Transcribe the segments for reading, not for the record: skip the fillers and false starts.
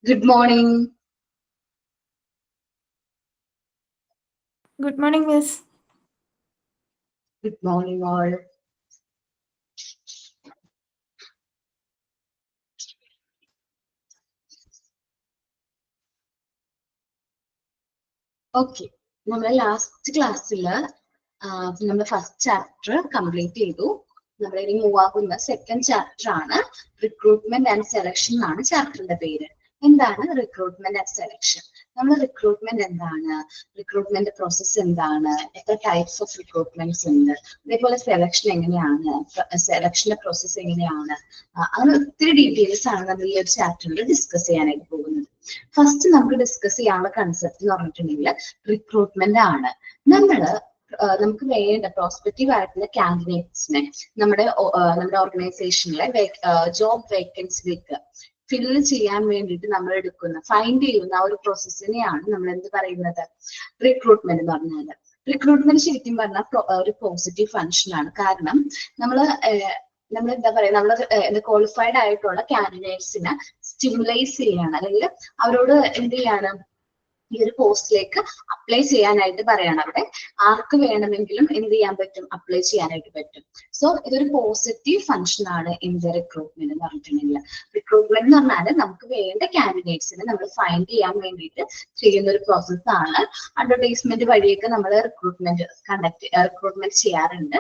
Good morning. Good morning, Miss. Good morning, all. Okay. നമ്മുടെ last ക്ലാസ്സിൽ നമ്മുടെ first chapter complete ചെയ്തു. നമ്മൾ ഇനി മൂവ് ആകുന്ന സെക്കൻഡ് ചാപ്റ്റർ ആണ് റിക്രൂട്ട്മെന്റ് ആൻഡ് സെലക്ഷൻ എന്നാണ് ചാപ്റ്ററിന്റെ പേര്. എന്താണ് റിക്രൂട്ട്മെന്റ് ആൻഡ് സെലക്ഷൻ? നമ്മൾ റിക്രൂട്ട്മെന്റ് എന്താണ്, റിക്രൂട്ട്മെന്റ് പ്രോസസ്സ് എന്താണ്, എത്ര ടൈപ്സ് ഓഫ് റിക്രൂട്ട്മെന്റ്സ് ഉണ്ട്, അതേപോലെ സെലക്ഷൻ എങ്ങനെയാണ്, സെലക്ഷന്റെ പ്രോസസ്സ് എങ്ങനെയാണ്, അങ്ങനെ ഒത്തിരി ഡീറ്റെയിൽസ് ആണ് നമ്മൾ ഈ ഒരു ചാപ്റ്ററിൽ ഡിസ്കസ് ചെയ്യാനായിട്ട് പോകുന്നത്. ഫസ്റ്റ് നമുക്ക് ഡിസ്കസ് ചെയ്യാനുള്ള കൺസെപ്റ്റ് എന്ന് പറഞ്ഞിട്ടുണ്ടെങ്കിൽ റിക്രൂട്ട്മെന്റ് ആണ്. നമുക്ക് വേണ്ട പ്രോസ്പെക്റ്റീവ് ആയിട്ടുള്ള കാൻഡിഡേറ്റ്സിനെ നമ്മുടെ ഓർഗനൈസേഷനിലെ ജോബ് വേക്കൻസിലേക്ക് ഫില്ല് ചെയ്യാൻ വേണ്ടിയിട്ട് നമ്മൾ ഫൈൻഡ് ചെയ്യുന്ന ആ ഒരു പ്രോസസ്സിനെയാണ് നമ്മൾ എന്ത് പറയുന്നത്, റിക്രൂട്ട്മെന്റ് എന്ന് പറഞ്ഞാൽ. റിക്രൂട്ട്മെന്റ് ശരിക്കും പറഞ്ഞാൽ ഒരു പോസിറ്റീവ് ഫങ്ഷൻ ആണ്. കാരണം നമ്മൾ എന്താ പറയാ, നമ്മൾ ക്വാളിഫൈഡ് ആയിട്ടുള്ള കാൻഡിഡേറ്റ്സിനെ സ്റ്റിമുലൈസ് ചെയ്യാണ്, അല്ലെങ്കിൽ അവരോട് എന്ത് ചെയ്യാണ്, ഈ ഒരു പോസ്റ്റിലേക്ക് അപ്ലൈ ചെയ്യാനായിട്ട് പറയാണ്. അവിടെ ആർക്ക് വേണമെങ്കിലും എന്ത് ചെയ്യാൻ പറ്റും, അപ്ലൈ ചെയ്യാനായിട്ട് പറ്റും. സോ ഇതൊരു പോസിറ്റീവ് ഫങ്ഷൻ ആണ് ഇൻ ദ റിക്രൂട്ട്മെന്റ് എന്ന് പറഞ്ഞിട്ടുണ്ടെങ്കിൽ. റിക്രൂട്ട്മെന്റ് എന്ന് പറഞ്ഞാൽ നമുക്ക് വേണ്ട കാൻഡിഡേറ്റ്സിനെ നമ്മൾ ഫൈൻഡ് ചെയ്യാൻ വേണ്ടിയിട്ട് ചെയ്യുന്ന ഒരു പ്രോസസ് ആണ്. അഡ്വർടൈസ്മെന്റ് വഴിയൊക്കെ നമ്മൾ റിക്രൂട്ട്മെന്റ് ചെയ്യാറുണ്ട്.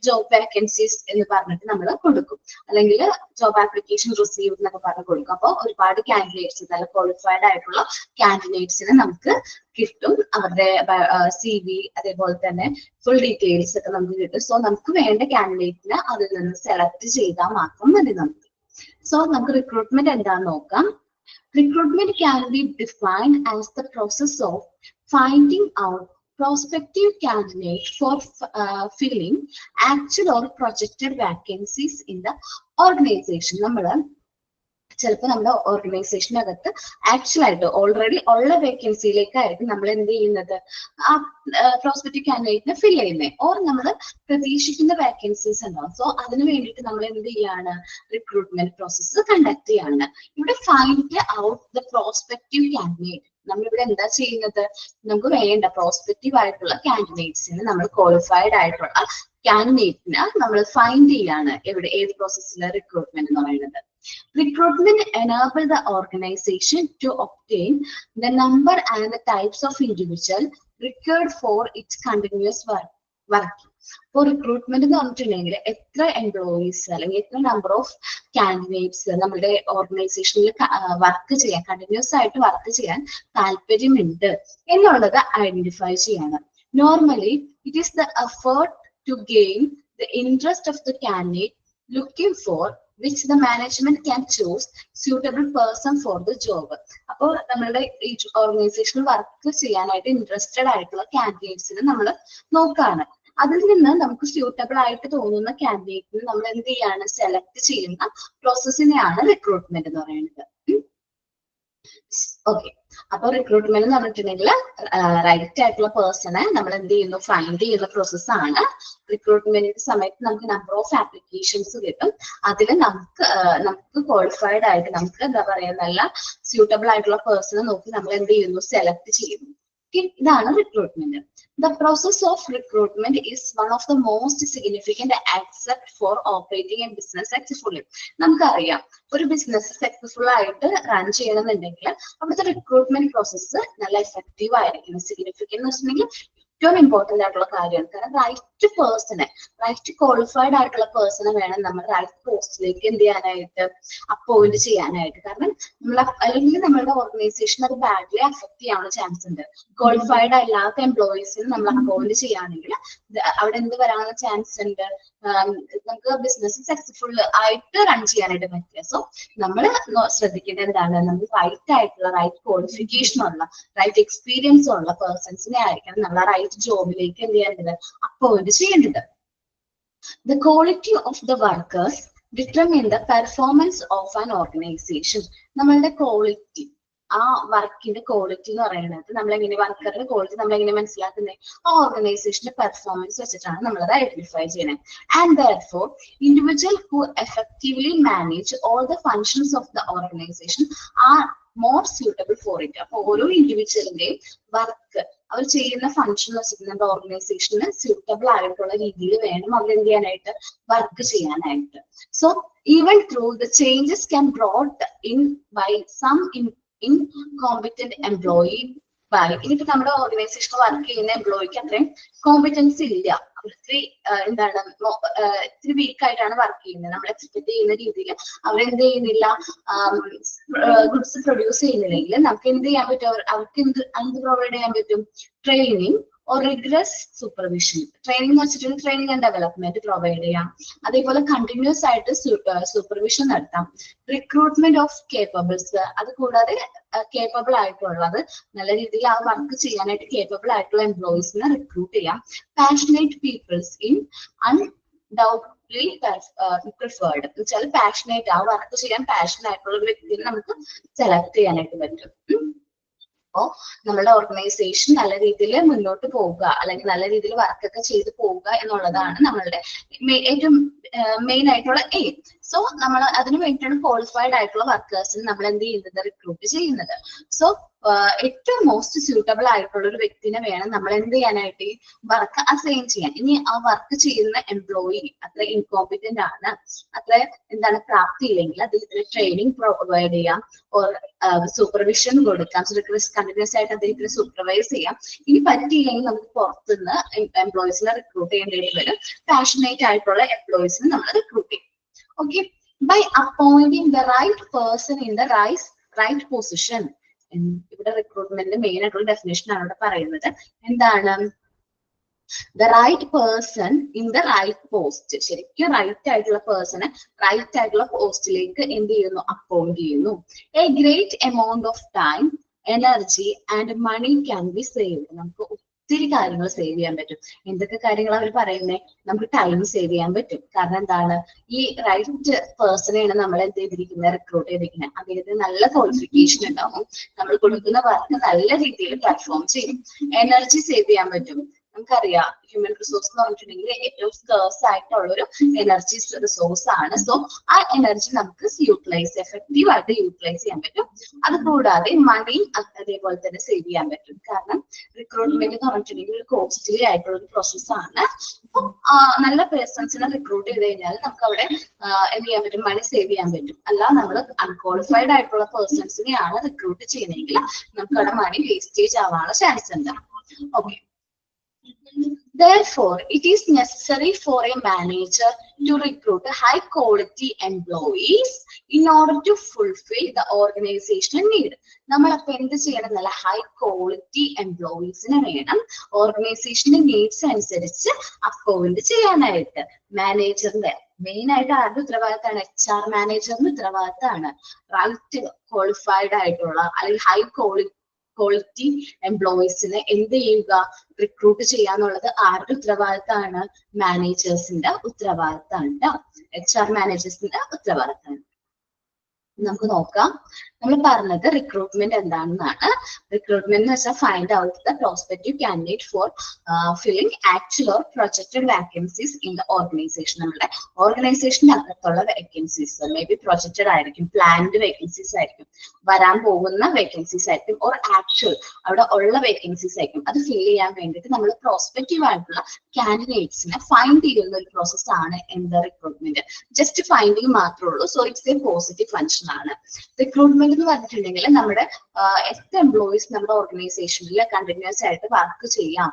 ജോബ് വേക്കൻസീസ് എന്ന് പറഞ്ഞിട്ട് നമ്മൾ കൊടുക്കും, അല്ലെങ്കിൽ ജോബ് ആപ്ലിക്കേഷൻ റിസീവ് എന്നൊക്കെ പറഞ്ഞ് കൊടുക്കും. അപ്പോൾ ഒരുപാട് കാൻഡിഡേറ്റ്സ്, നല്ല ക്വാളിഫൈഡ് ആയിട്ടുള്ള കാൻഡിഡേറ്റ്സിനെ നമുക്ക് കിട്ടും. അവരുടെ CV അതേപോലെ തന്നെ ഫുൾ ഡീറ്റെയിൽസ് ഒക്കെ നമുക്ക് കിട്ടും. സോ നമുക്ക് വേണ്ട കാൻഡിഡേറ്റിനെ അതിൽ നിന്ന് സെലക്ട് ചെയ്താൽ മാത്രം മതി നമുക്ക്. സോ നമുക്ക് റിക്രൂട്ട്മെന്റ് എന്താണെന്ന് നോക്കാം. Recruitment can be defined as the process of finding out prospective candidates for filling actual or projected vacancies in the organization. ചിലപ്പോൾ നമ്മുടെ ഓർഗനൈസേഷനകത്ത് ആക്ച്വൽ ആയിട്ട് ഓൾറെഡി ഉള്ള വേക്കൻസിയിലേക്കായിരിക്കും നമ്മൾ എന്ത് ചെയ്യുന്നത്, ആ പ്രോസ്പെക്റ്റീവ് കാൻഡിഡേറ്റിനെ ഫിൽ ചെയ്യുന്നത്. ഓർ നമ്മൾ പ്രതീക്ഷിക്കുന്ന വേക്കൻസീസ് ഉണ്ടാവും. സോ അതിന് വേണ്ടിയിട്ട് നമ്മൾ എന്ത് ചെയ്യാണ്, റിക്രൂട്ട്മെന്റ് പ്രോസസ്സ് കണ്ടക്ട് ചെയ്യാണ്. ഇവിടെ find out the prospective candidate. നമ്മളിവിടെ എന്താ ചെയ്യുന്നത്, നമുക്ക് വേണ്ട പ്രോസ്പെക്റ്റീവ് ആയിട്ടുള്ള കാൻഡിഡേറ്റ്സിന്, നമ്മൾ ക്വാളിഫൈഡ് ആയിട്ടുള്ള കാൻഡിഡേറ്റിനെ നമ്മൾ ഫൈൻഡ് ചെയ്യാണ്. ഏത് പ്രോസസ്സിലെ റിക്രൂട്ട്മെന്റ് എന്ന് പറയുന്നത്. Recruitment enable the organization to obtain the number and the types of individual required for its continuous working. ഇപ്പോൾ റിക്രൂട്ട്മെന്റ് എന്ന് പറഞ്ഞിട്ടുണ്ടെങ്കിൽ എത്ര എംപ്ലോയീസ് അല്ലെങ്കിൽ എത്ര നമ്പർ ഓഫ് കാൻഡിഡേറ്റ്സ് നമ്മുടെ ഓർഗനൈസേഷനിൽ വർക്ക് ചെയ്യാൻ, കണ്ടിന്യൂസ് ആയിട്ട് വർക്ക് ചെയ്യാൻ താല്പര്യമുണ്ട് എന്നുള്ളത് ഐഡന്റിഫൈ ചെയ്യാണ്. Normally it is the effort to gain the interest of the candidate looking for which the management can choose suitable person for the job. അപ്പോൾ നമ്മളുടെ ഈ ഓർഗനൈസേഷനിൽ വർക്ക് ചെയ്യാനായിട്ട് ഇൻട്രസ്റ്റഡ് ആയിട്ടുള്ള കാൻഡിഡേറ്റ്സിനെ നമ്മൾ നോക്കാണ്. അതിൽ നിന്ന് നമുക്ക് സ്യൂട്ടബിൾ ആയിട്ട് തോന്നുന്ന കാൻഡിഡേറ്റിനെ നമ്മൾ എന്ത് ചെയ്യാണ്, സെലക്ട് ചെയ്യുന്ന പ്രോസസ്സിനെയാണ് റിക്രൂട്ട്മെന്റ് എന്ന് പറയുന്നത്. ഓക്കെ, അപ്പൊ റിക്രൂട്ട്മെന്റ് എന്ന് പറഞ്ഞിട്ടുണ്ടെങ്കിൽ റൈറ്റ് ആയിട്ടുള്ള പേഴ്സണെ നമ്മൾ എന്ത് ചെയ്യുന്നു, ഫൈൻഡ് ചെയ്യുന്ന പ്രോസസ്സാണ്. റിക്രൂട്ട്മെന്റിന്റെ സമയത്ത് നമുക്ക് നമ്പർ ഓഫ് ആപ്ലിക്കേഷൻസ് കിട്ടും. അതിൽ നമുക്ക് ക്വാളിഫൈഡ് ആയിട്ട്, നമുക്ക് എന്താ പറയാ, നല്ല സ്യൂട്ടബിൾ ആയിട്ടുള്ള പേഴ്സണെ നോക്കി നമ്മൾ എന്ത് ചെയ്യുന്നു, സെലക്ട് ചെയ്യുന്നു. ഇതാണ് recruitment. The process of recruitment is one of the most significant aspects for operating a business successfully. നമുക്കറിയാം, ഒരു ബിസിനസ് സക്സസ്ഫുൾ ആയിട്ട് റൺ ചെയ്യണമെന്നുണ്ടെങ്കിൽ അവിടുത്തെ റിക്രൂട്ട്മെന്റ് പ്രോസസ്സ് നല്ല എഫക്റ്റീവ് ആയിരിക്കണം. സിഗ്നിഫിക്കന്റ് എന്ന് വെച്ചിട്ടുണ്ടെങ്കിൽ ഏറ്റവും ഇമ്പോർട്ടന്റ് ആയിട്ടുള്ള കാര്യമാണ്. കാരണം റൈറ്റ് പേഴ്സണെ, റൈറ്റ് ക്വാളിഫൈഡ് ആയിട്ടുള്ള പേഴ്സണെ വേണം നമ്മൾ റൈറ്റ് പോസ്റ്റിലേക്ക് എന്ത് ചെയ്യാനായിട്ട്, അപ്പോയിന്റ് ചെയ്യാനായിട്ട്. കാരണം അല്ലെങ്കിൽ നമ്മളുടെ ഓർഗനൈസേഷൻ അത് ബാഡ്ലി അഫക്ട് ചെയ്യാനുള്ള ചാൻസ് ഉണ്ട്. ക്വാളിഫൈഡ് അല്ലാത്ത എംപ്ലോയീസിന് നമ്മൾ അപ്പോയിന്റ് ചെയ്യുകയാണെങ്കിൽ അവിടെ എന്ത് വരാനുള്ള ചാൻസ് ഉണ്ട്, നമുക്ക് ബിസിനസ് സക്സസ്ഫുൾ ആയിട്ട് റൺ ചെയ്യാനായിട്ട് പറ്റില്ല. സോ നമ്മൾ ശ്രദ്ധിക്കേണ്ടത് എന്താണ്, നമ്മൾ റൈറ്റ് ആയിട്ടുള്ള, റൈറ്റ് ക്വാളിഫിക്കേഷൻ ഉള്ള, റൈറ്റ് എക്സ്പീരിയൻസ് ഉള്ള പേഴ്സൺസിനെ ആയിരിക്കണം നമ്മൾ റൈറ്റ് ജോബിലേക്ക് എന്ത് ചെയ്യേണ്ടത്, അപ്പോയിന്റ് ചെയ്യേണ്ടത്. The quality of the workers determine the performance of an organization. നമ്മളുടെ ക്വാളിറ്റി, ആ വർക്കിന്റെ ക്വാളിറ്റി എന്ന് പറയുന്നത്, നമ്മളെങ്ങനെ വർക്കറുടെ ക്വാളിറ്റി നമ്മളെങ്ങനെ മനസ്സിലാക്കുന്നത്, ആ ഓർഗനൈസേഷന്റെ പെർഫോമൻസ് വെച്ചിട്ടാണ് നമ്മളത് ഐഡന്റിഫൈ ചെയ്യുന്നത്. And therefore individual who effectively manage all the functions of the organization are more suitable for it. അപ്പൊ ഓരോ ഇൻഡിവിജ്വലിന്റെയും വർക്ക് അവർ ചെയ്യുന്ന ഫംഗ്ഷൻ വെച്ചിട്ട് നമ്മുടെ ഓർഗനൈസേഷന് സ്യൂട്ടബിൾ ആയിട്ടുള്ള രീതിയിൽ വേണം അവർ എന്ത് ചെയ്യാനായിട്ട് വർക്ക് ചെയ്യാനായിട്ട്. So even through the changes can brought in by some incompetent employee by ഇനിയിപ്പോ നമ്മുടെ ഓർഗനൈസേഷൻ വർക്ക് ചെയ്യുന്ന എംപ്ലോയിക്ക് അത്രയും കോമ്പിറ്റൻസി ഇല്ല, ഇത്തിരി എന്താണ് ഇത്തിരി വീക്ക് ആയിട്ടാണ് വർക്ക് ചെയ്യുന്നത്, നമ്മൾ എക്സ്പെക്ട് ചെയ്യുന്ന രീതിയിൽ അവരെന്ത് ചെയ്യുന്നില്ല, ഗുഡ്സ് പ്രൊഡ്യൂസ് ചെയ്യുന്നില്ലെങ്കിൽ നമുക്ക് എന്ത് ചെയ്യാൻ പറ്റും, അവർക്ക് എന്ത് പ്രൊവൈഡ് ചെയ്യാൻ പറ്റും, training or rigorous supervision. Training എന്ന് വെച്ചിട്ടുണ്ടെങ്കിൽ ട്രെയിനിങ് ആൻഡ് ഡെവലപ്മെന്റ് പ്രൊവൈഡ് ചെയ്യാം, അതേപോലെ കണ്ടിന്യൂസ് ആയിട്ട് സൂപ്പർവിഷൻ നടത്താം, റിക്രൂട്ട്മെന്റ് ഓഫ് കേപ്പബിൾസ്, അത് കൂടാതെ കേപ്പബിൾ ആയിട്ടുള്ളത് നല്ല രീതിയിൽ ആ വർക്ക് ചെയ്യാനായിട്ട് കേപ്പബിൾ ആയിട്ടുള്ള എംപ്ലോയീസിനെ റിക്രൂട്ട് ചെയ്യാം, passionate people's in undoubtedly preferred എന്ന് വെച്ചാൽ പാഷനേറ്റ് ആ വർക്ക് ചെയ്യാൻ പാഷൻ ആയിട്ടുള്ള ഒരു വ്യക്തിയെ നമുക്ക് സെലക്ട് ചെയ്യാനായിട്ട് പറ്റും. അപ്പോ നമ്മളുടെ ഓർഗനൈസേഷൻ നല്ല രീതിയിൽ മുന്നോട്ട് പോവുക അല്ലെങ്കിൽ നല്ല രീതിയിൽ വർക്കൊക്കെ ചെയ്ത് പോവുക എന്നുള്ളതാണ് നമ്മളുടെ ഏറ്റവും മെയിൻ ആയിട്ടുള്ള എയിം. സോ നമ്മൾ അതിന് വേണ്ടിയിട്ടാണ് ക്വാളിഫൈഡ് ആയിട്ടുള്ള വർക്കേഴ്സിന് നമ്മൾ എന്ത് ചെയ്യുന്നത്, റിക്രൂട്ട് ചെയ്യുന്നത്. സോ ഏറ്റവും മോസ്റ്റ് സ്യൂട്ടബിൾ ആയിട്ടുള്ള ഒരു വ്യക്തിനെ വേണം നമ്മൾ എന്ത് ചെയ്യാനായിട്ട് ഈ വർക്ക് അസൈൻ ചെയ്യാൻ. ഇനി ആ വർക്ക് ചെയ്യുന്ന എംപ്ലോയി അത്ര ഇൻകോമ്പിറ്റന്റ് ആണ്, അത്ര എന്താണ് പ്രാപ്തി ഇല്ലെങ്കിൽ അദ്ദേഹത്തിന് ട്രെയിനിങ് പ്രൊവൈഡ് ചെയ്യാം, ഓർ സൂപ്പർവിഷൻ കൊടുക്കാം, കണ്ടിന്യൂസ് ആയിട്ട് അദ്ദേഹത്തിന് സൂപ്പർവൈസ് ചെയ്യാം. ഇനി പറ്റിയില്ലെങ്കിൽ നമുക്ക് പുറത്തുനിന്ന് എംപ്ലോയീസിനെ റിക്രൂട്ട് ചെയ്യേണ്ടി വരും, പാഷനേറ്റ് ആയിട്ടുള്ള എംപ്ലോയീസിനെ നമ്മൾ റിക്രൂട്ട് ചെയ്യും. Okay, by appointing the right person in the right position. ഇവിടെ റിക്രൂട്ട്മെന്റ് മെയിൻ ആയിട്ടുള്ള ഡെഫിനേഷൻ ആണ് ഇവിടെ പറയുന്നത്. എന്താണ് the right person in the right post. ശരിക്കും റൈറ്റ് ആയിട്ടുള്ള പേഴ്സണെ റൈറ്റ് ആയിട്ടുള്ള പോസ്റ്റിലേക്ക് എന്ത് ചെയ്യുന്നു, അപ്പോയിന്റ് ചെയ്യുന്നു. A great amount of time, energy and money can be saved. നമുക്ക് ഒത്തിരി കാര്യങ്ങൾ സേവ് ചെയ്യാൻ പറ്റും. എന്തൊക്കെ കാര്യങ്ങൾ അവർ പറയുന്നത്, നമുക്ക് ടൈം സേവ് ചെയ്യാൻ പറ്റും. കാരണം എന്താണ്, ഈ റൈറ്റ് പേഴ്സണെയാണ് നമ്മൾ എന്ത് ചെയ്തിരിക്കുന്നത്, റിക്രൂട്ട് ചെയ്തിരിക്കുന്നത്. അദ്ദേഹത്തിന് നല്ല ക്വാളിഫിക്കേഷൻ ഉണ്ടാവും, നമ്മൾ കൊടുക്കുന്ന വർക്ക് നല്ല രീതിയിൽ പെർഫോം ചെയ്യും. എനർജി സേവ് ചെയ്യാൻ പറ്റും. നമുക്കറിയാം ഹ്യൂമൻ റിസോഴ്സ് എന്ന് പറഞ്ഞിട്ടുണ്ടെങ്കിൽ ഏറ്റവും സ്കേഴ്സ് ആയിട്ടുള്ള ഒരു എനർജി റിസോഴ്സ് ആണ്. സോ ആ എനർജി നമുക്ക് എഫക്റ്റീവ് ആയിട്ട് യൂട്ടിലൈസ് ചെയ്യാൻ പറ്റും. അത് കൂടാതെ മണിയും അതേപോലെ തന്നെ സേവ് ചെയ്യാൻ പറ്റും. കാരണം റിക്രൂട്ട്മെന്റ് എന്ന് പറഞ്ഞിട്ടുണ്ടെങ്കിൽ ഒരു കോസ്റ്റ്ലി ആയിട്ടുള്ള ഒരു പ്രോസസ് ആണ്. അപ്പം നല്ല പേഴ്സൺസിനെ റിക്രൂട്ട് ചെയ്ത് കഴിഞ്ഞാൽ നമുക്ക് അവിടെ എന്ത് ചെയ്യാൻ പറ്റും, മണി സേവ് ചെയ്യാൻ പറ്റും. അല്ല നമ്മൾ അൺക്വാളിഫൈഡ് ആയിട്ടുള്ള പേഴ്സൺസിനെയാണ് റിക്രൂട്ട് ചെയ്യുന്നതെങ്കിൽ നമുക്ക് അവിടെ മണി വേസ്റ്റേജ് ആവാനുള്ള ചാൻസ് ഉണ്ട്. Okay, therefore it is necessary for a manager to recruit high quality employees in order to fulfill the organizational need. നമ്മളപ്പോ എന്ത് ചെയ്യണം, നല്ല ഹൈ ക്വാളിറ്റി എംപ്ലോയീസിനെ വേണം ഓർഗനൈസേഷന്റെ നീഡ്സ് അനുസരിച്ച് അപ്പോയിന്റ് ചെയ്യാനായിട്ട്. മാനേജറിന്റെ മെയിൻ ആയിട്ട് ആരുടെ ഉത്തരവാദിത്തമാണ്, HR മാനേജറിന്റെ ഉത്തരവാദിത്തമാണ് റൈറ്റ് ക്വാളിഫൈഡ് ആയിട്ടുള്ള അല്ലെങ്കിൽ ഹൈ ക്വാളിറ്റി എംപ്ലോയീസിനെ എന്ത് ചെയ്യുക, റിക്രൂട്ട് ചെയ്യാന്നുള്ളത് ആരുടെ ഉത്തരവാദിത്തമാണ്, മാനേജേഴ്സിന്റെ ഉത്തരവാദിത്തമാണ്, HR മാനേജേഴ്സിന്റെ ഉത്തരവാദിത്തമാണ്. നമുക്ക് നോക്കാം. നമ്മൾ പറഞ്ഞത് റിക്രൂട്ട്മെന്റ് എന്താണെന്നാണ്. റിക്രൂട്ട്മെന്റ് എന്ന് വെച്ചാൽ find out the prospective candidate for filling actual or projected vacancies in the organisation. നമ്മുടെ ഓർഗനൈസേഷന്റെ അകത്തുള്ള വേക്കൻസീസ് മേ ബി പ്രൊജക്റ്റഡ് ആയിരിക്കും, പ്ലാൻഡ് വേക്കൻസീസ് ആയിരിക്കും, വരാൻ പോകുന്ന വേക്കൻസീസ് ആയിരിക്കും, ഓർ ആക്ച്വൽ അവിടെ ഉള്ള വേക്കൻസീസ് ആയിരിക്കും. അത് ഫിൽ ചെയ്യാൻ വേണ്ടിയിട്ട് നമ്മൾ പ്രോസ്പെക്റ്റീവ് ആയിട്ടുള്ള കാൻഡിഡേറ്റ്സിനെ ഫൈൻഡ് ചെയ്യുന്ന ഒരു പ്രോസസ് ആണ് എന്ത്, റിക്രൂട്ട്മെന്റ്. ജസ്റ്റ് ഫൈൻഡിങ് മാത്രമേ ഉള്ളൂ. So it's A positive function ആണ്. റിക്രൂട്ട്മെന്റ് എന്ന് പറഞ്ഞിട്ടുണ്ടെങ്കിൽ നമ്മുടെ എത്ര എംപ്ലോയീസ് നമ്മുടെ ഓർഗനൈസേഷനിൽ കണ്ടിന്യൂസ് ആയിട്ട് വർക്ക് ചെയ്യാം,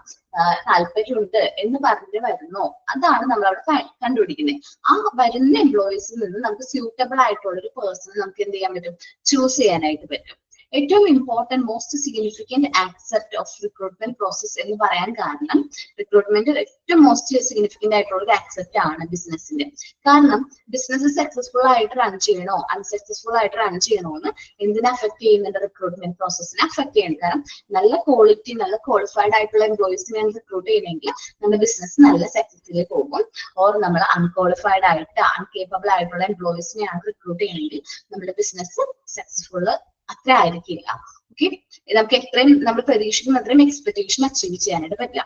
താല്പര്യമുണ്ട് എന്ന് പറഞ്ഞിട്ട് വരുന്നോ, അതാണ് നമ്മൾ അവിടെ കണ്ടുപിടിക്കുന്നത്. ആ വരുന്ന എംപ്ലോയീസിൽ നിന്ന് നമുക്ക് സ്യൂട്ടബിൾ ആയിട്ടുള്ള ഒരു പേഴ്സണെ നമുക്ക് എന്ത് ചെയ്യാൻ പറ്റും, ചൂസ് ചെയ്യാനായിട്ട് പറ്റും. ഏറ്റവും important most significant aspect of recruitment process എന്ന് പറയാൻ കാരണം റിക്രൂട്ട്മെന്റ് ഏറ്റവും മോസ്റ്റ് സിഗ്നിഫിക്കന്റ് ആയിട്ടുള്ള ഒരു ആസ്പെക്ട് ആണ് ബിസിനസിന്റെ. കാരണം ബിസിനസ് സക്സസ്ഫുൾ ആയിട്ട് റൺ ചെയ്യണോ അൺസക്സസ്ഫുൾ ആയിട്ട് റൺ ചെയ്യണോ എന്ന് എന്തിനെ അഫക്ട് ചെയ്യുന്നുണ്ട്, റിക്രൂട്ട്മെന്റ് പ്രോസസ്സിനെ അഫക്ട് ചെയ്യണം. കാരണം നല്ല ക്വാളിറ്റി നല്ല ക്വാളിഫൈഡ് ആയിട്ടുള്ള എംപ്ലോയീസിനെ റിക്രൂട്ട് ചെയ്യണമെങ്കിൽ നമ്മുടെ ബിസിനസ് നല്ല സക്സസ്സിൽ പോകും. ഓർ നമ്മൾ അൺക്വാളിഫൈഡ് ആയിട്ട് അൺകേപ്പബിൾ ആയിട്ടുള്ള എംപ്ലോയീസിനെയാണ് റിക്രൂട്ട് ചെയ്യണമെങ്കിൽ നമ്മുടെ ബിസിനസ് സക്സസ്ഫുൾ അത്ര ആയിരിക്കില്ല. ഓക്കെ, നമുക്ക് എത്രയും നമ്മൾ പ്രതീക്ഷിക്കുന്ന അത്രയും എക്സ്പെക്ടേഷൻ അച്ചീവ് ചെയ്യാനായിട്ട് പറ്റില്ല.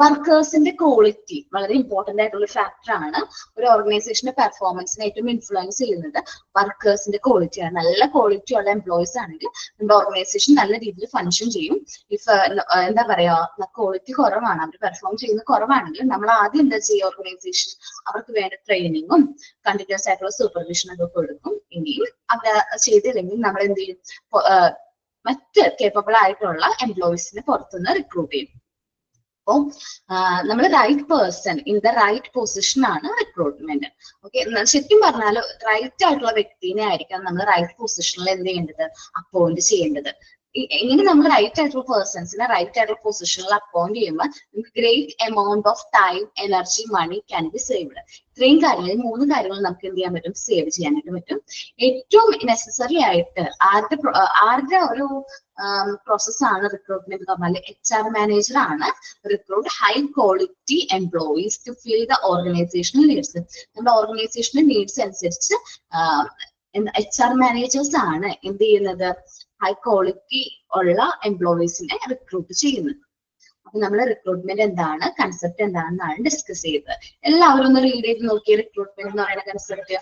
വർക്കേഴ്സിന്റെ ക്വാളിറ്റി വളരെ ഇമ്പോർട്ടന്റ് ആയിട്ടുള്ള ഫാക്ടർ ആണ്. ഒരു ഓർഗനൈസേഷന്റെ പെർഫോമൻസിനെ ഏറ്റവും ഇൻഫ്ലുവൻസ് ചെയ്യുന്നത് വർക്കേഴ്സിന്റെ ക്വാളിറ്റിയാണ്. നല്ല ക്വാളിറ്റി ഉള്ള എംപ്ലോയീസ് ആണെങ്കിൽ നമ്മുടെ ഓർഗനൈസേഷൻ നല്ല രീതിയിൽ ഫങ്ഷൻ ചെയ്യും. ഇഫ് എന്താ പറയാ, ക്വാളിറ്റി കുറവാണ്, അവർ പെർഫോം ചെയ്യുന്നത് കുറവാണെങ്കിൽ നമ്മൾ ആദ്യം എന്താ ചെയ്യുക, ഓർഗനൈസേഷൻ അവർക്ക് വേണ്ട ട്രെയിനിങ്ങും കണ്ടിന്യൂസ് ആയിട്ടുള്ള സൂപ്പർവിഷൻ ഒക്കെ കൊടുക്കും. ഇനിയും അത് ചെയ്തില്ലെങ്കിൽ നമ്മൾ എന്ത് ചെയ്യും, മറ്റ് കേപ്പബിൾ ആയിട്ടുള്ള എംപ്ലോയീസിനെ പുറത്തുനിന്ന് റിക്രൂട്ട് ചെയ്യും. അപ്പോൾ നമ്മൾ right person in the right position ആണ് റിക്രൂട്ട്മെന്റ്. ഓക്കെ, ശരിക്കും പറഞ്ഞാൽ റൈറ്റ് ആയിട്ടുള്ള വ്യക്തിനെ ആയിരിക്കാം നമ്മൾ റൈറ്റ് പൊസിഷനിൽ എന്ത് ചെയ്യേണ്ടത്, അപ്പോയിന്റ് ചെയ്യേണ്ടത്. ഇങ്ങനെ നമ്മൾ റൈറ്റ് ആയിട്ടുള്ള പേഴ്സൺസിനെ റൈറ്റ് ആയിട്ടുള്ള പൊസിഷനിൽ അപ്പോയിന്റ് ചെയ്യുമ്പോൾ നമുക്ക് great amount of time, energy, money can be saved. ഇത്രയും കാര്യങ്ങൾ, 3 കാര്യങ്ങൾ നമുക്ക് എന്ത് ചെയ്യാൻ പറ്റും, സേവ് ചെയ്യാനായിട്ട് പറ്റും. ഏറ്റവും നെസസറി ആയിട്ട് ആരുടെ ഒരു പ്രോസസ്സാണ് റിക്രൂട്ട്മെന്റ് എന്ന് പറഞ്ഞാൽ HR മാനേജർ ആണ് recruit high quality employees to fill the organisational needs. നമ്മുടെ ഓർഗനൈസേഷണൽ നീഡ്സ് അനുസരിച്ച് HR മാനേജേഴ്സ് ആണ് എന്ത് ചെയ്യുന്നത്, ഹൈ ക്വാളിറ്റി ഉള്ള എംപ്ലോയീസിനെ റിക്രൂട്ട് ചെയ്യുന്നത്. അപ്പൊ നമ്മൾ റിക്രൂട്ട്മെന്റ് എന്താണ്, കൺസെപ്റ്റ് എന്താണെന്നാണ് ഡിസ്കസ് ചെയ്തത്. എല്ലാവരും ഒന്ന് റീഡ് ചെയ്ത് നോക്കിയ റിക്രൂട്ട്മെന്റ് എന്ന് പറയുന്ന കൺസെപ്റ്റ്.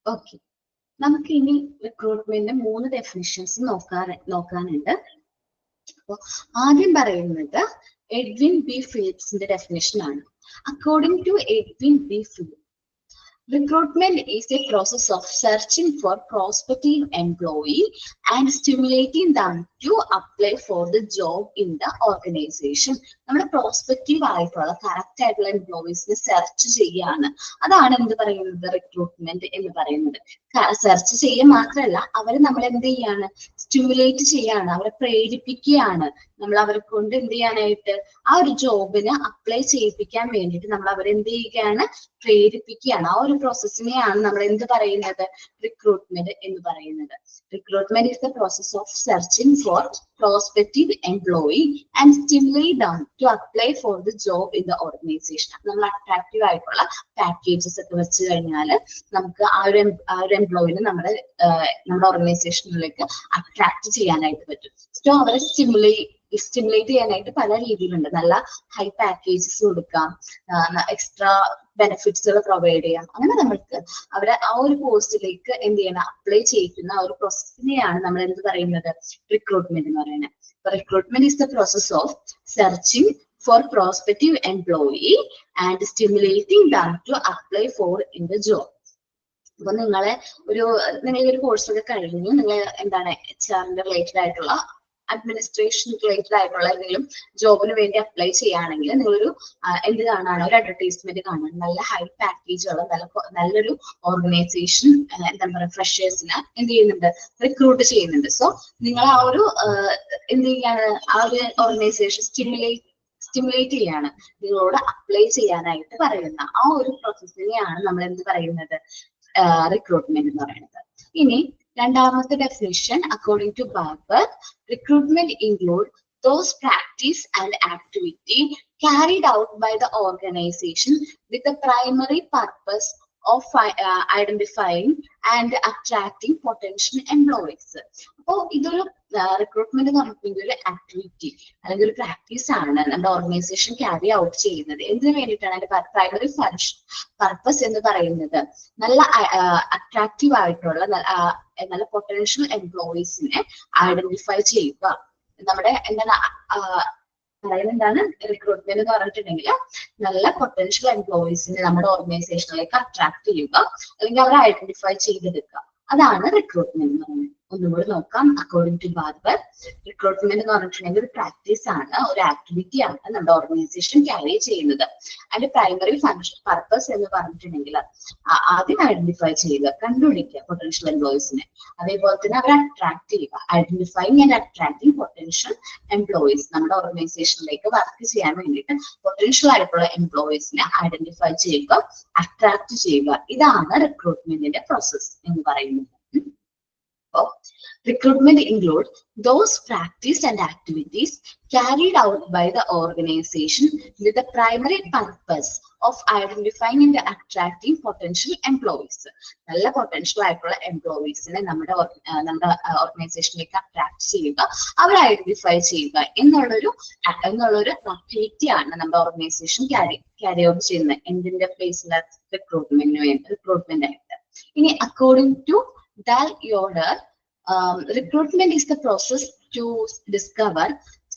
ഓക്കെ, നമുക്ക് ഇനി റിക്രൂട്ട്മെന്റിന്റെ 3 ഡെഫിനിഷൻസ് നോക്കാനുണ്ട്. അപ്പൊ ആദ്യം പറയുന്നത് എഡ്വിൻ ബി ഫിലിപ്സിന്റെ ഡെഫിനിഷൻ ആണ്. According to Edwin B Philips, recruitment is a process of searching for prospective employee and stimulating them to apply for the job in the organization. നമ്മുടെ prospective ആയിട്ടുള്ള correct ആയിട്ടുള്ള എംപ്ലോയീസിനെ search ചെയ്യാണ്. അതാണ് എന്ത് പറയുന്നത്, recruitment എന്ന് പറയുന്നത്. സെർച്ച് ചെയ്യുക മാത്രമല്ല, അവരെ നമ്മൾ എന്ത് ചെയ്യാണ്, സ്റ്റിമുലേറ്റ് ചെയ്യാണ്, അവരെ പ്രേരിപ്പിക്കുകയാണ്. നമ്മൾ അവരെ കൊണ്ട് എന്ത് ചെയ്യാനായിട്ട്, ആ ഒരു ജോബിന് അപ്ലൈ ചെയ്യിപ്പിക്കാൻ വേണ്ടിയിട്ട് നമ്മൾ അവരെന്ത് ചെയ്യുകയാണ്, പ്രേരിപ്പിക്കുകയാണ്. ആ ഒരു പ്രോസസ്സിനെയാണ് നമ്മൾ എന്ത് പറയുന്നത്, റിക്രൂട്ട്മെന്റ് എന്ന് പറയുന്നത്. Recruitment is the process of searching for prospective employee and stimulate them to apply for the job in the organisation. നമ്മൾ അട്രാക്റ്റീവ് ആയിട്ടുള്ള പാക്കേജസ് ഒക്കെ വെച്ച് കഴിഞ്ഞാൽ നമുക്ക് ആ ഒരു എംപ്ലോയിനെ നമ്മുടെ ഓർഗനൈസേഷനിലേക്ക് അട്രാക്ട് ചെയ്യാനായിട്ട് പറ്റും. സോ അവരെ സ്റ്റിമുലേറ്റ് ചെയ്യാനായിട്ട് പല രീതിയിലുണ്ട്. നല്ല ഹൈ പാക്കേജസ് കൊടുക്കാം, എക്സ്ട്രാ ബെനിഫിറ്റ്സുകൾ പ്രൊവൈഡ് ചെയ്യാം. അങ്ങനെ നമുക്ക് അവരെ ആ ഒരു പോസ്റ്റിലേക്ക് എന്ത് ചെയ്യണം, അപ്ലൈ ചെയ്യിക്കുന്ന ആ ഒരു പ്രോസസ്സിനെയാണ് നമ്മൾ എന്ത് പറയുന്നത്, റിക്രൂട്ട്മെന്റ് എന്ന് പറയുന്നത്. Recruitment is the process of searching for prospective employee and stimulating them to apply for in the job. അപ്പൊ നിങ്ങൾ ഒരു കോഴ്സൊക്കെ കഴിഞ്ഞു, നിങ്ങൾ എന്താണ് HR റിലേറ്റഡ് ആയിട്ടുള്ള, അഡ്മിനിസ്ട്രേഷൻ റിലേറ്റഡ് ആയിട്ടുള്ള എന്തെങ്കിലും ജോബിന് വേണ്ടി അപ്ലൈ ചെയ്യുകയാണെങ്കിൽ നിങ്ങളൊരു എന്ത് കാണാണ്, ഒരു അഡ്വർടൈസ്മെന്റ് കാണാൻ, നല്ല ഹൈ പാക്കേജുള്ള നല്ലൊരു ഓർഗനൈസേഷൻ എന്താ പറയുക, ഫ്രഷേഴ്സിനെ എന്ത് ചെയ്യുന്നുണ്ട്, റിക്രൂട്ട് ചെയ്യുന്നുണ്ട്. സോ നിങ്ങൾ ആ ഒരു എന്ത് ചെയ്യാണ്, ആ ഒരു ഓർഗനൈസേഷൻ സ്റ്റിമുലേറ്റ് ചെയ്യാണ്, നിങ്ങളോട് അപ്ലൈ ചെയ്യാനായിട്ട് പറയുന്ന ആ ഒരു പ്രോസസ്സിനെയാണ് നമ്മൾ എന്ത് പറയുന്നത്, റിക്രൂട്ട്മെന്റ് എന്ന് പറയുന്നത്. ഇനി രണ്ടാമത്തെ definition, according to Barber, recruitment include those practice and activity carried out by the organization with the primary purpose of identifying and attracting potential employees. അപ്പോൾ ഇതൊരു റിക്രൂട്ട്മെന്റ് എന്ന് പറഞ്ഞിട്ടുണ്ടെങ്കിൽ ഒരു ആക്ടിവിറ്റി അല്ലെങ്കിൽ ഒരു പ്രാക്ടീസ് ആണ് നമ്മുടെ ഓർഗനൈസേഷൻ ക്യാരി ഔട്ട് ചെയ്യുന്നത്. എന്തിനു വേണ്ടിയിട്ടാണ് അതിന്റെ പ്രൈമറി ഫങ്ഷൻ പർപ്പസ് എന്ന് പറയുന്നത്? നല്ല അട്രാക്റ്റീവ് ആയിട്ടുള്ള നല്ല പൊട്ടൻഷ്യൽ എംപ്ലോയീസിനെ ഐഡന്റിഫൈ ചെയ്യുക. നമ്മുടെ എന്താണ് പറയുന്നത് എന്താണ് റിക്രൂട്ട്മെന്റ് എന്ന് പറഞ്ഞിട്ടുണ്ടെങ്കിൽ നല്ല പൊട്ടൻഷ്യൽ എംപ്ലോയീസിനെ നമ്മുടെ ഓർഗനൈസേഷനിലേക്ക് അട്രാക്ട് ചെയ്യുക അല്ലെങ്കിൽ അവരെ ഐഡന്റിഫൈ ചെയ്തെടുക്കുക. അതാണ് റിക്രൂട്ട്മെന്റ് എന്ന് പറയുന്നത്. ഒന്നുകൂടി നോക്കാം. അക്കോർഡിംഗ് ടു ബാർബർ, റിക്രൂട്ട്മെന്റ് എന്ന് പറഞ്ഞിട്ടുണ്ടെങ്കിൽ ഒരു പ്രാക്ടീസ് ആണ്, ഒരു ആക്ടിവിറ്റി ആണ് നമ്മുടെ ഓർഗനൈസേഷൻ ക്യാരി ചെയ്യുന്നത്. അതിന്റെ പ്രൈമറി ഫങ്ഷൻ പർപ്പസ് എന്ന് പറഞ്ഞിട്ടുണ്ടെങ്കിൽ ആദ്യം ഐഡന്റിഫൈ ചെയ്യുക, കണ്ടുപിടിക്കുക പൊട്ടൻഷ്യൽ എംപ്ലോയീസിനെ. അതേപോലെ തന്നെ അവരെ അട്രാക്ട് ചെയ്യുക, identifying and attracting potential employees. നമ്മുടെ ഓർഗനൈസേഷനിലേക്ക് വർക്ക് ചെയ്യാൻ വേണ്ടിയിട്ട് പൊട്ടൻഷ്യൽ ആയിട്ടുള്ള എംപ്ലോയീസിനെ ഐഡന്റിഫൈ ചെയ്യുക, അട്രാക്ട് ചെയ്യുക. ഇതാണ് റിക്രൂട്ട്മെന്റിന്റെ പ്രോസസ് എന്ന് പറയുന്നത്. Recruitment include those practice and activities carried out by the organization with the primary purpose of identifying and attracting potential employees. നല്ല പൊട്ടൻഷ്യൽ ആയിട്ടുള്ള എംപ്ലോയീസിനെ നമ്മുടെ ഓർഗനൈസേഷനിലേക്ക് അട്രാക്ട് ചെയ്യുക, അവരെ ഐഡന്റിഫൈ ചെയ്യുക എന്നുള്ളൊരു ആക്ടിവിറ്റി ആണ് നമ്മുടെ ഓർഗനൈസേഷൻ ക്യാരി ഔട്ട് ചെയ്യുന്നത്. എന്തിന്റെ പ്ലേസിൽ? റിക്രൂട്ട്മെന്റ് ആയിട്ട്. ഇനി according to Dal Yoder, recruitment is the process to discover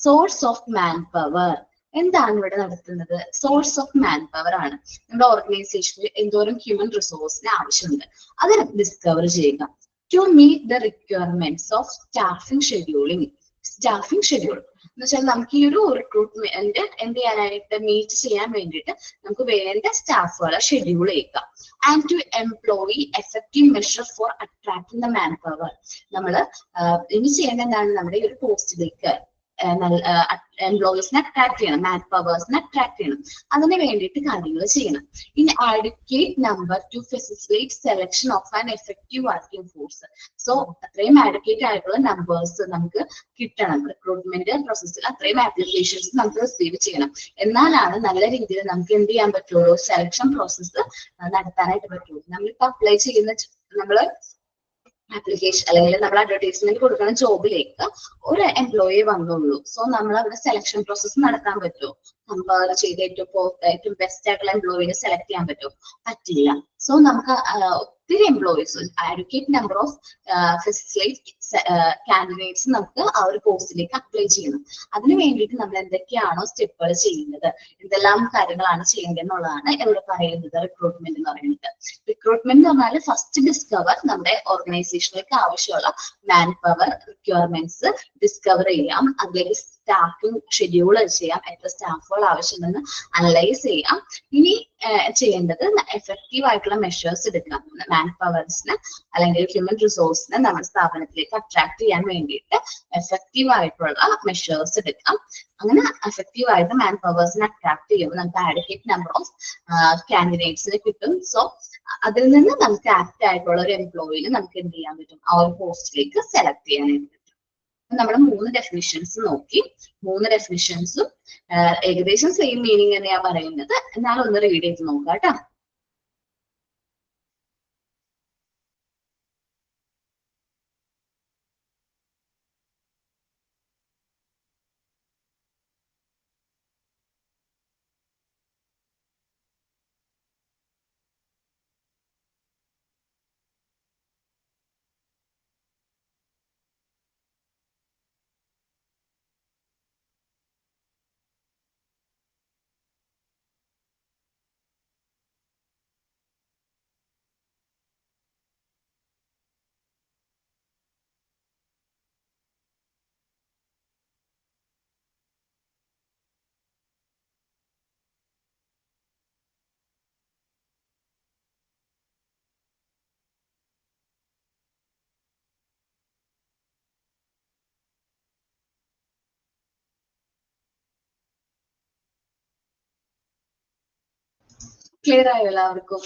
source of manpower. എന്താണ് ഇവിടെ നടത്തുന്നത്? സോഴ്സ് ഓഫ് മാൻ പവർ ആണ്. നമ്മുടെ ഓർഗനൈസേഷനിൽ എന്തോരം ഹ്യൂമൻ റിസോഴ്സിന് ആവശ്യമുണ്ട് അത് ഡിസ്കവർ ചെയ്യുക. To meet the requirements of staffing scheduling. Staffing schedule എന്ന് വെച്ചാൽ നമുക്ക് ഈ ഒരു റിക്രൂട്ട്മെന്റ് എന്ത് ചെയ്യാനായിട്ട് മീറ്റ് ചെയ്യാൻ വേണ്ടിയിട്ട് നമുക്ക് വേണ്ട സ്റ്റാഫുകളെ ഷെഡ്യൂൾ ചെയ്യുക. And to employee effective measure for attracting the manpower. നമ്മൾ ഇനി ചെയ്യേണ്ട എന്താണ്? നമ്മുടെ ഈ ഒരു പോസ്റ്റിലേക്ക് എംപ്ലോയീസിനെ അട്രാക്ട് ചെയ്യണം, മാൻ പവേഴ്സിനെ അട്രാക്ട് ചെയ്യണം. അതിന് വേണ്ടിയിട്ട് കാര്യങ്ങൾ ചെയ്യണം. In adequate number to facilitate selection of an effective working force. So അത്രയും adequate ആയിട്ടുള്ള നമ്പേഴ്സ് നമുക്ക് കിട്ടണം. റിക്രൂട്ട്മെന്റ് പ്രോസസ്സിൽ അത്രയും ആപ്ലിക്കേഷൻസ് നമുക്ക് റിസീവ് ചെയ്യണം. എന്നാലാണ് നല്ല രീതിയിൽ നമുക്ക് എന്ത് ചെയ്യാൻ പറ്റുള്ളൂ? സെലക്ഷൻ പ്രോസസ്സ് നടത്താനായിട്ട് പറ്റുള്ളൂ. നമ്മളിപ്പോ അപ്ലൈ ചെയ്യുന്ന നമ്മള് ആപ്ലിക്കേഷൻ അല്ലെങ്കിൽ നമ്മൾ അഡ്വർടൈസ്മെന്റ് കൊടുക്കുന്ന ജോബിലേക്ക് ഒരു എംപ്ലോയി വന്നുള്ളൂ. സോ നമ്മൾ അവിടെ സെലക്ഷൻ പ്രോസസ് നടത്താൻ പറ്റുമോ? കമ്പയർ ചെയ്ത് ഏറ്റവും ബെസ്റ്റ് ആയിട്ടുള്ള എംപ്ലോയിനെ സെലക്ട് ചെയ്യാൻ പറ്റുമോ? പറ്റില്ല. സോ നമുക്ക് ഒത്തിരി employees, advocate number of facilitate candidates നമുക്ക് ആ ഒരു പോസ്റ്റിലേക്ക് അപ്ലൈ ചെയ്യണം. അതിന് വേണ്ടിയിട്ട് നമ്മൾ എന്തൊക്കെയാണോ സ്റ്റെപ്പുകൾ ചെയ്യുന്നത്, എന്തെല്ലാം കാര്യങ്ങളാണ് ചെയ്യേണ്ടത് എന്നുള്ളതാണ് ഇവിടെ പറയുന്നത് റിക്രൂട്ട്മെന്റ് എന്ന് പറയുന്നത്. റിക്രൂട്ട്മെന്റ് എന്ന് പറഞ്ഞാൽ ഫസ്റ്റ് ഡിസ്കവർ നമ്മുടെ ഓർഗനൈസേഷനിലേക്ക് ആവശ്യമുള്ള മാൻ പവർ റിക്വയർമെന്റ്സ് ഡിസ്കവർ ചെയ്യാം. അതിലേക്ക് സ്റ്റാഫിംഗ് ഷെഡ്യൂൾ ചെയ്യാം, എത്ര സ്റ്റാഫുകൾ ആവശ്യമുണ്ടെന്ന് അനലൈസ് ചെയ്യാം. ഇനി ചെയ്യേണ്ടത് എഫക്റ്റീവ് ആയിട്ടുള്ള മെഷേഴ്സ് എടുക്കാം. മാൻ പവേഴ്സിന് അല്ലെങ്കിൽ ഹ്യൂമൻ റിസോഴ്സിനെ നമ്മുടെ സ്ഥാപനത്തിലേക്ക് അട്രാക്ട് ചെയ്യാൻ വേണ്ടിയിട്ട് എഫക്റ്റീവ് ആയിട്ടുള്ള മെഷേഴ്സ് എടുക്കാം. അങ്ങനെ എഫക്റ്റീവ് ആയിട്ട് മാൻ പവേഴ്സിനെ അട്രാക്ട് ചെയ്യുമ്പോൾ നമുക്ക് ആഡ്വക്കേറ്റ് നമ്പർ ഓഫ് കാൻഡിഡേറ്റ്സിനെ കിട്ടും. സോ അതിൽ നിന്ന് നമുക്ക് ആപ്റ്റ് ആയിട്ടുള്ള ഒരു എംപ്ലോയിനെ നമുക്ക് എന്ത് ചെയ്യാൻ പറ്റും? ആ ഒരു പോസ്റ്റിലേക്ക് സെലക്ട് ചെയ്യാനായിട്ട് പറ്റും. നമ്മൾ 3 ഡെഫിനിഷൻസ് നോക്കി. 3 ഡെഫിനിഷൻസും ഏകദേശം സെയിം മീനിങ് തന്നെയാ പറയുന്നത്. എന്നാലും ഒന്ന് റീഡ് ചെയ്ത് നോക്കാം കേട്ടോ. ക്ലിയർ ആയോ എല്ലാവർക്കും?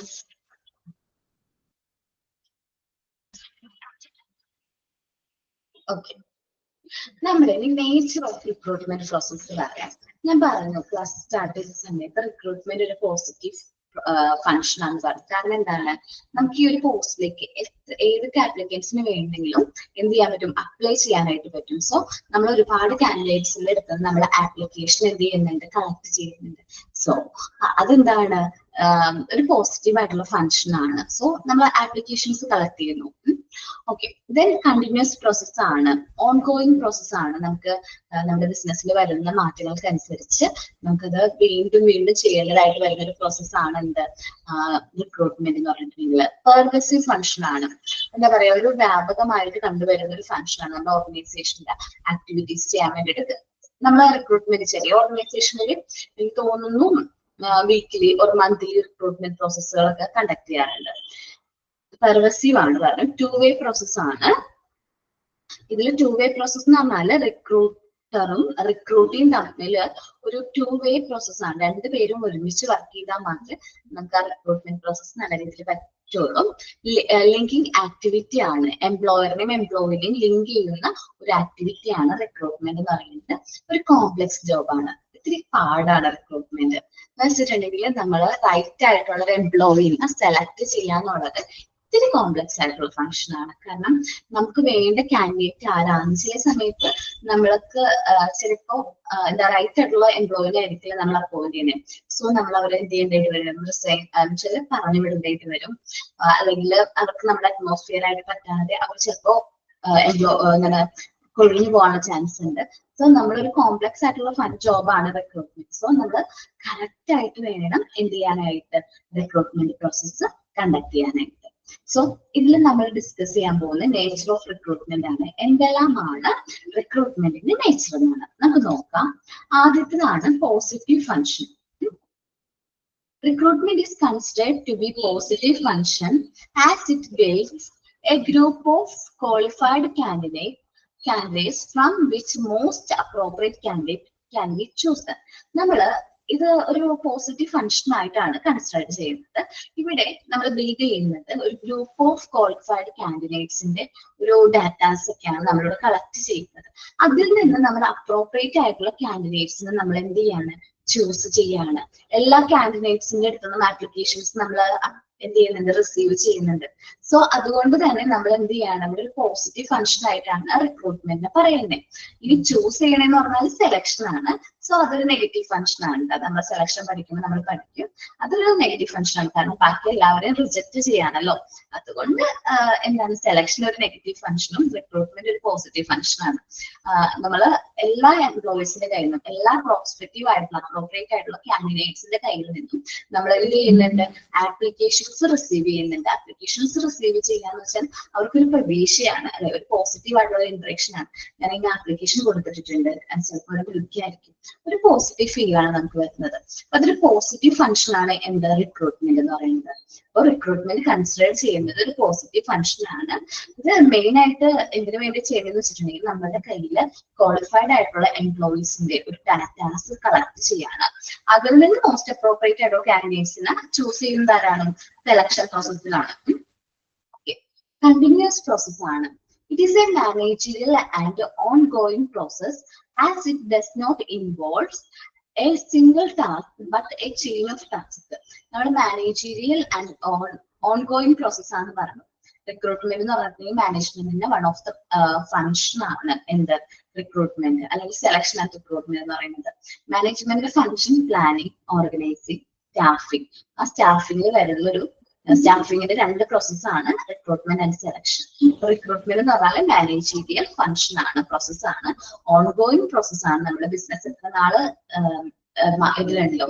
ഓക്കെ. നമ്മുടെ നേച്ചർ ഓഫ് റിക്രൂട്ട്മെന്റ് പ്രോസസ് പറയാം. ഞാൻ പറഞ്ഞു ക്ലാസ് സ്റ്റാർട്ട് ചെയ്ത സമയത്ത് റിക്രൂട്ട്മെന്റ് ഒരു പോസിറ്റീവ് ഫംഗ്ഷൻ ആണ് പറഞ്ഞത്. കാരണം എന്താണ്, നമുക്ക് ഈ ഒരു പോസ്റ്റിലേക്ക് ഏതൊക്കെ ആപ്ലിക്കൻസിന് വേണമെങ്കിലും എന്ത് ചെയ്യാൻ പറ്റും, അപ്ലൈ ചെയ്യാനായിട്ട് പറ്റും. സോ നമ്മൾ ഒരുപാട് കാൻഡിഡേറ്റ്സിന്റെ അടുത്ത് നമ്മൾ ആപ്ലിക്കേഷൻ എന്ത് ചെയ്യുന്നുണ്ട്, കളക്ട് ചെയ്യുന്നുണ്ട്. സോ അതെന്താണ്, ഒരു പോസിറ്റീവ് ആയിട്ടുള്ള ഫംഗ്ഷൻ ആണ്. സോ നമ്മൾ ആപ്ലിക്കേഷൻസ് കളക്ട് ചെയ്യുന്നു. ഓക്കെ, ദെൻ കണ്ടിന്യൂസ് പ്രോസസ് ആണ്, ഓൺ ഗോയിങ് പ്രോസസ് ആണ്. നമുക്ക് നമ്മുടെ ബിസിനസ്സിൽ വരുന്ന മാറ്റങ്ങൾക്കനുസരിച്ച് നമുക്കത് വീണ്ടും വീണ്ടും ചെയ്യേണ്ടതായിട്ട് വരുന്ന ഒരു പ്രോസസ് ആണ് എന്ത്, റിക്രൂട്ട്മെന്റ് എന്ന് പറഞ്ഞിട്ടുണ്ടെങ്കിൽ പെർവസീവ് ഫംഗ്ഷൻ ആണ്. എന്താ പറയാ, ഒരു വ്യാപകമായിട്ട് കണ്ടുവരുന്ന ഒരു ഫംഗ്ഷൻ ആണ്. നമ്മുടെ ഓർഗനൈസേഷന്റെ ആക്ടിവിറ്റീസ് ചെയ്യാൻ വേണ്ടിയിട്ട് നമ്മൾ റിക്രൂട്ട്മെന്റ് ചെറിയ ഓർഗനൈസേഷനിൽ എനിക്ക് തോന്നുന്നു വീക്ക്ലി ഒരു മന്ത്ലി റിക്രൂട്ട്മെന്റ് പ്രോസസ്സുകളൊക്കെ കണ്ടക്ട് ചെയ്യാറുണ്ട്. പെർവസീവ് ആണ് കാരണം 2-വേ പ്രോസസ് ആണ്. ഇതിൽ 2-വേ പ്രോസസ് എന്ന് പറഞ്ഞാല് റിക്രൂട്ടറും റിക്രൂട്ടിയും തമ്മിൽ ഒരു 2-വേ പ്രോസസ് ആണ്. രണ്ടുപേരും ഒരുമിച്ച് വർക്ക് ചെയ്താൽ മാത്രമേ നമുക്ക് ആ റിക്രൂട്ട്മെന്റ് പ്രോസസ് നല്ല രീതിയിൽ പറ്റുള്ളൂ. ലിങ്കിങ് ആക്ടിവിറ്റി ആണ്, എംപ്ലോയറിനെയും എംപ്ലോയിനെയും ലിങ്ക് ചെയ്യുന്ന ഒരു ആക്ടിവിറ്റി ആണ് റിക്രൂട്ട്മെന്റ് എന്ന് പറയുന്നത്. ഒരു കോംപ്ലക്സ് ജോബ് ആണ്, ഇത്തിരി പാടാണ് റിക്രൂട്ട്മെന്റ് എന്ന് വെച്ചിട്ടുണ്ടെങ്കിൽ നമ്മൾ റൈറ്റ് ആയിട്ടുള്ള ഒരു എംപ്ലോയിനെ സെലക്ട് ചെയ്യാന്നുള്ളത് ഇത്തിരി കോംപ്ലക്സ് ആയിട്ടുള്ള ഫംഗ്ഷൻ ആണ്. കാരണം നമുക്ക് വേണ്ട കാൻഡിഡേറ്റ് ആരാണ്, ചില സമയത്ത് നമ്മൾക്ക് ചിലപ്പോ എന്താ റൈറ്റ് ആയിട്ടുള്ള എംപ്ലോയിനെ ആയിരിക്കില്ല നമ്മൾ അപ്പോയിന്റ് ചെയ്യുന്നത്. സോ നമ്മൾ അവരെ എന്ത് ചെയ്യേണ്ടതായിട്ട് വരും, റിസൈൻ പറഞ്ഞു വിടേണ്ടതായിട്ട് വരും. അല്ലെങ്കിൽ അവർക്ക് നമ്മുടെ അറ്റ്മോസ്ഫിയർ ആയിട്ട് പറ്റാതെ അവർ ചിലപ്പോ ഇങ്ങനെ കൊഴിഞ്ഞു പോകാനുള്ള ചാൻസ് ഉണ്ട്. സോ നമ്മളൊരു കോംപ്ലക്സ് ആയിട്ടുള്ള ജോബാണ് റിക്രൂട്ട്മെന്റ്. സോ നമ്മൾ കറക്റ്റ് ആയിട്ട് വേണം എന്ത് ചെയ്യാനായിട്ട്, റിക്രൂട്ട്മെന്റ് പ്രോസസ്സ് കണ്ടക്ട് ചെയ്യാനായിട്ട്. സോ ഇതിൽ നമ്മൾ ഡിസ്കസ് ചെയ്യാൻ പോകുന്ന നേച്ചർ ഓഫ് റിക്രൂട്ട്മെന്റ് ആണ്. എന്തെല്ലാമാണ് റിക്രൂട്ട്മെന്റിന്റെ നേച്ചർ എന്നാണ് നമുക്ക് നോക്കാം. ആദ്യത്തേതാണ് positive function. Recruitment is considered to be positive function as it builds a group of qualified candidates from which most appropriate candidate can be chosen. നമ്മൾ ഇത് ഒരു പോസിറ്റീവ് ഫംഗ്ഷൻ ആയിട്ടാണ് കൺസിഡർ ചെയ്യുന്നത്. ഇവിടെ നമ്മൾ ബിൽഡ് ചെയ്യുന്നത് ഒരു ഗ്രൂപ്പ് ഓഫ് ക്വാളിഫൈഡ് കാൻഡിഡേറ്റ്സിന്റെ ഒരു ഡാറ്റാസ് ഒക്കെയാണ് നമ്മളിവിടെ കളക്ട് ചെയ്യുന്നത്. അതിൽ നിന്ന് നമ്മൾ അപ്രോപ്രിയേറ്റ് ആയിട്ടുള്ള കാൻഡിഡേറ്റ്സിനെ നമ്മൾ എന്ത് ചെയ്യാണ്, ചൂസ് ചെയ്യാണ്. എല്ലാ കാൻഡിഡേറ്റ്സിന്റെ അടുത്തുനിന്നും ആപ്ലിക്കേഷൻസ് നമ്മൾ എന്ത് ചെയ്യുന്നുണ്ട്, റിസീവ് ചെയ്യുന്നുണ്ട്. സോ അതുകൊണ്ട് തന്നെ നമ്മൾ എന്ത് ചെയ്യാണ്, നമ്മുടെ ഒരു പോസിറ്റീവ് ഫംഗ്ഷൻ ആയിട്ടാണ് റിക്രൂട്ട്മെന്റിനെ പറയുന്നത്. ഇനി ചൂസ് ചെയ്യണമെന്ന് പറഞ്ഞാൽ സെലക്ഷൻ ആണ്. സോ അതൊരു നെഗറ്റീവ് ഫംഗ്ഷൻ ആണ്. നമ്മൾ സെലക്ഷൻ പഠിക്കുമ്പോൾ നമ്മൾ പഠിക്കും, അതൊരു നെഗറ്റീവ് ഫംഗ്ഷൻ ആണ്. കാരണം ബാക്കി എല്ലാവരെയും റിജക്ട് ചെയ്യാനല്ലോ. അതുകൊണ്ട് എന്താണ്, സെലക്ഷൻ ഒരു നെഗറ്റീവ് ഫംഗ്ഷനും റിക്രൂട്ട്മെന്റ് ഒരു പോസിറ്റീവ് ഫംഗ്ഷൻ ആണ്. നമ്മൾ എല്ലാ എംപ്ലോയീസിന്റെ കയ്യിൽ നിന്നും, എല്ലാ പ്രോസ്പെക്റ്റീവ് ആയിട്ടുള്ള അപ്രോപ്രിയേറ്റ് ആയിട്ടുള്ള കാൻഡിഡേറ്റ്സിന്റെ കയ്യിൽ നിന്നും നമ്മൾ എന്ത് ചെയ്യുന്നുണ്ട്, ആപ്ലിക്കേഷൻസ് റിസീവ് ചെയ്യുന്നുണ്ട്. ആപ്ലിക്കേഷൻസ് റിസീവ് ചെയ്യാന്ന് വെച്ചാൽ അവർക്കൊരു പ്രതീക്ഷയാണ്, അല്ലെ, ഒരു പോസിറ്റീവ് ആയിട്ടുള്ള ഇൻട്രാക്ഷൻ ആണ്. ഞാൻ ഇങ്ങനെ ആപ്ലിക്കേഷൻ കൊടുത്തിട്ടുണ്ട്, ചിലപ്പോൾ അവിടെ വിളിക്കായിരിക്കും, ഒരു പോസിറ്റീവ് ഫീൽ ആണ് നമുക്ക് വരുന്നത്. അതൊരു പോസിറ്റീവ് ഫംഗ്ഷൻ ആണ് എന്ത്, റിക്രൂട്ട്മെന്റ് എന്ന് പറയുന്നത്. അപ്പോൾ റിക്രൂട്ട്മെന്റ് കൺസിഡർ ചെയ്യുന്നത് ഒരു പോസിറ്റീവ് ഫംഗ്ഷൻ ആണ്. ഇത് മെയിൻ ആയിട്ട് എന്തിനു വേണ്ടി ചെയ്യുന്നത് വെച്ചിട്ടുണ്ടെങ്കിൽ നമ്മുടെ കയ്യിൽ ക്വാളിഫൈഡ് ആയിട്ടുള്ള എംപ്ലോയീസിന്റെ ഒരു ഡാറ്റാസ് കളക്ട് ചെയ്യാണ്. അതിൽ നിന്ന് മോസ്റ്റ് അപ്രോപ്രിയേറ്റ് ആയിട്ടുള്ള കാൻഡിഡേറ്റ്സിനെ ചൂസ് ചെയ്യുന്നത് ആരാണ്, സെലക്ഷൻ പ്രോസസ്സിലാണ്. കണ്ടിന്യൂസ് പ്രോസസ് ആണ്. It is a managerial and ongoing process as it does not involve a single task but a chain of tasks. നമ്മുടെ മാനേജീരിയൽ ആൻഡ് ഓൺഗോയിങ് പ്രോസസ് ആണ് പറയുന്നത്. റിക്രൂട്ട്മെന്റ് എന്ന് പറഞ്ഞിട്ടുണ്ടെങ്കിൽ മാനേജ്മെന്റിന്റെ വൺ ഓഫ് ദ ഫംഗ്ഷൻ ആണ് എന്ത്, recruitment അല്ലെങ്കിൽ സെലക്ഷൻ ആൻഡ് റിക്രൂട്ട്മെന്റ് എന്ന് പറയുന്നത്. മാനേജ്മെന്റിന്റെ ഫംഗ്ഷൻ പ്ലാനിങ്, ഓർഗനൈസിങ്, സ്റ്റാഫിങ്. ആ സ്റ്റാഫിംഗിൽ വരുന്ന ഒരു സ്റ്റാഫിങ്ങിന്റെ രണ്ട് പ്രോസസ്സാണ് റിക്രൂട്ട്മെന്റ് ആൻഡ് സെലക്ഷൻ. റിക്രൂട്ട്മെന്റ് എന്ന് പറഞ്ഞാൽ മാനേജീരിയൽ ഫംഗ്ഷൻ ആണ്, പ്രോസസ്സാണ്. ഓൺഗോയിങ് പ്രോസസ്സാണ്. നമ്മുടെ ബിസിനസ് എത്ര നാള് ഇതിലുണ്ടോ,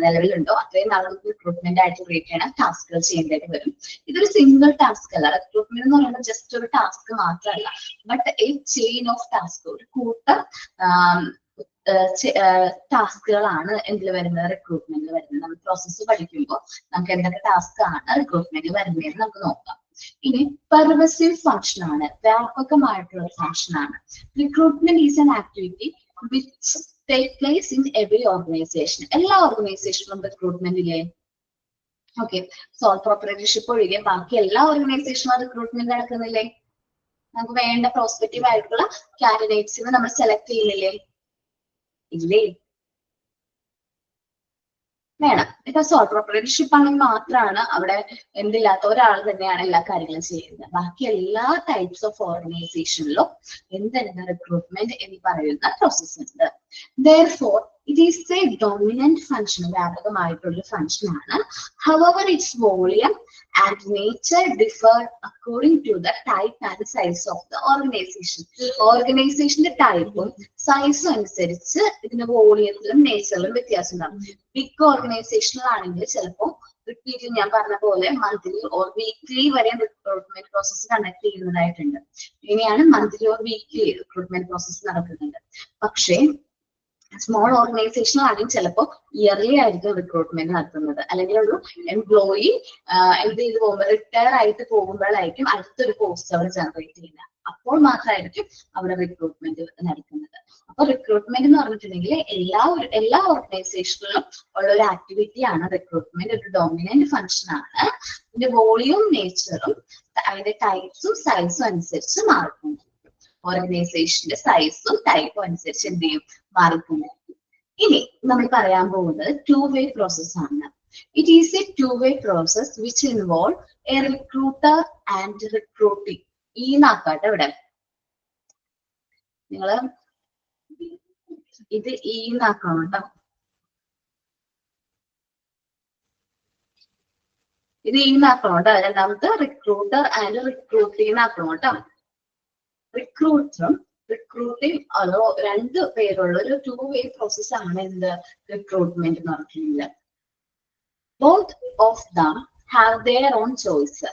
നിലവിലുണ്ടോ, അത്രയും നാൾ റിക്രൂട്ട്മെന്റ് ആയിട്ട് ക്രിയേറ്റ് ചെയ്യണ ടാസ്കുകൾ ചെയ്യേണ്ടതായിട്ട് വരും. ഇതൊരു സിംഗിൾ ടാസ്ക് അല്ല. റിക്രൂട്ട്മെന്റ് എന്ന് പറയുന്നത് ജസ്റ്റ് ഒരു ടാസ്ക് മാത്രമല്ല, but A chain of task, ഒരു കൂട്ടം ടാസ്കുകളാണ് എന്തിൽ വരുന്നത്, റിക്രൂട്ട്മെന്റിൽ വരുന്നത്. നമ്മൾ പ്രോസസ്സ് പഠിക്കുമ്പോൾ നമുക്ക് എന്തൊക്കെ ടാസ്ക് ആണ് റിക്രൂട്ട്മെന്റ് വരുന്നതെന്ന് നമുക്ക് നോക്കാം. ഇനി പെർവസീവ് ഫംഗ്ഷൻ ആണ്, വ്യാപകമായിട്ടുള്ള ഫംഗ്ഷൻ ആണ്. Recruitment is an activity which take place in every organisation. എല്ലാ ഓർഗനൈസേഷനിലും റിക്രൂട്ട്മെന്റ് ഇല്ലേ? ഓക്കെ, സോൾ പ്രൊപ്പറേറ്റർഷിപ്പ് ഒഴികെ ബാക്കി എല്ലാ ഓർഗനൈസേഷനും റിക്രൂട്ട്മെന്റ് നടക്കുന്നില്ലേ? നമുക്ക് വേണ്ട പ്രോസ്പെക്റ്റീവ് ആയിട്ടുള്ള കാൻഡിഡേറ്റ്സിനെ നമ്മൾ സെലക്ട് ചെയ്യുന്നില്ലേ? ഇല്ലേ? വേണം. ഇപ്പൊ സോൾ പ്രൊപ്പറേറ്റർഷിപ്പ് ആണെങ്കിൽ മാത്രമാണ് അവിടെ എന്തില്ലാത്ത ഒരാൾ തന്നെയാണ് എല്ലാ കാര്യങ്ങളും ചെയ്യുന്നത്. ബാക്കി എല്ലാ ടൈപ്സ് ഓഫ് ഓർഗനൈസേഷനിലും എന്താണ് റിക്രൂട്ട്മെന്റ് എന്ന് പറയുന്ന പ്രോസസ് ഉണ്ട്. Therefore, it is a dominant function, വ്യാപകമായിട്ടുള്ള ഫംഗ്ഷൻ ആണ്. However, its volume and nature differ according to the type and size of the organization. ഓർഗനൈസേഷന്റെ ടൈപ്പും സൈസും അനുസരിച്ച് ഇതിന്റെ വോളിയത്തിലും നേച്ചറിലും വ്യത്യാസം ഉണ്ടാകും. ബിഗ് ഓർഗനൈസേഷനിലാണെങ്കിൽ ചിലപ്പോൾ റിപ്പീറ്റ് ഞാൻ പറഞ്ഞ പോലെ മന്ത്ലി ഓർ വീക്ക്ലി വരെ റിക്രൂട്ട്മെന്റ് പ്രോസസ് കണ്ടക്ട് ചെയ്യുന്നതായിട്ടുണ്ട്. ഇങ്ങനെയാണ് monthly or weekly recruitment process നടക്കുന്നുണ്ട്. പക്ഷേ സ്മോൾ ഓർഗനൈസേഷനിലാണെങ്കിൽ ചിലപ്പോൾ ഇയർലി ആയിരിക്കും റിക്രൂട്ട്മെന്റ് നടത്തുന്നത്. അല്ലെങ്കിൽ ഒരു എംപ്ലോയി എന്ത് ചെയ്ത് പോകുമ്പോൾ റിട്ടയർ ആയിട്ട് പോകുമ്പോഴായിരിക്കും അടുത്തൊരു പോസ്റ്റ് അവർ ജനറേറ്റ് ചെയ്യുന്നത്. അപ്പോൾ മാത്രമായിരിക്കും അവിടെ റിക്രൂട്ട്മെന്റ് നടക്കുന്നത്. അപ്പൊ റിക്രൂട്ട്മെന്റ് എന്ന് പറഞ്ഞിട്ടുണ്ടെങ്കിൽ എല്ലാ ഓർഗനൈസേഷനിലും ഉള്ള ഒരു ആക്ടിവിറ്റിയാണ് റിക്രൂട്ട്മെന്റ്. ഒരു ഡോമിനന്റ് ഫംഗ്ഷൻ ആണ്. ഇതിന്റെ വോളിയം നേച്ചറും അതിന്റെ ടൈപ്സും സൈസും അനുസരിച്ച് മാറും. ഓർഗനൈസേഷന്റെ സൈസും ടൈപ്പും അനുസരിച്ച് എന്ത് ചെയ്യും? മാറിക്കൊണ്ടിരിക്കും. ഇനി നമ്മൾ പറയാൻ പോകുന്നത് two-way പ്രോസസ് ആണ്. It is A two-way process which involve A recruiter and recruiting. ഈ നാക്കാട്ടെ ഇവിടെ നിങ്ങള് ഇത് ഈ നാക്കണം കേട്ടോ. ഇത് ഈ നാക്കണം കേട്ടോ. രണ്ടാമത്തെ റിക്രൂട്ടർ ആൻഡ് റിക്രൂട്ടിംഗ് ആക്കണം കേട്ടോ. റിക്രൂട്ടറും റിക്രൂട്ടിംഗ് അതോ രണ്ട് പേരുള്ള ഒരു two-way പ്രോസസ് ആണ് എന്ത് റിക്രൂട്ട്മെന്റ് എന്ന് പറഞ്ഞിട്ടുണ്ടെങ്കിൽ. Both of them have their own choice.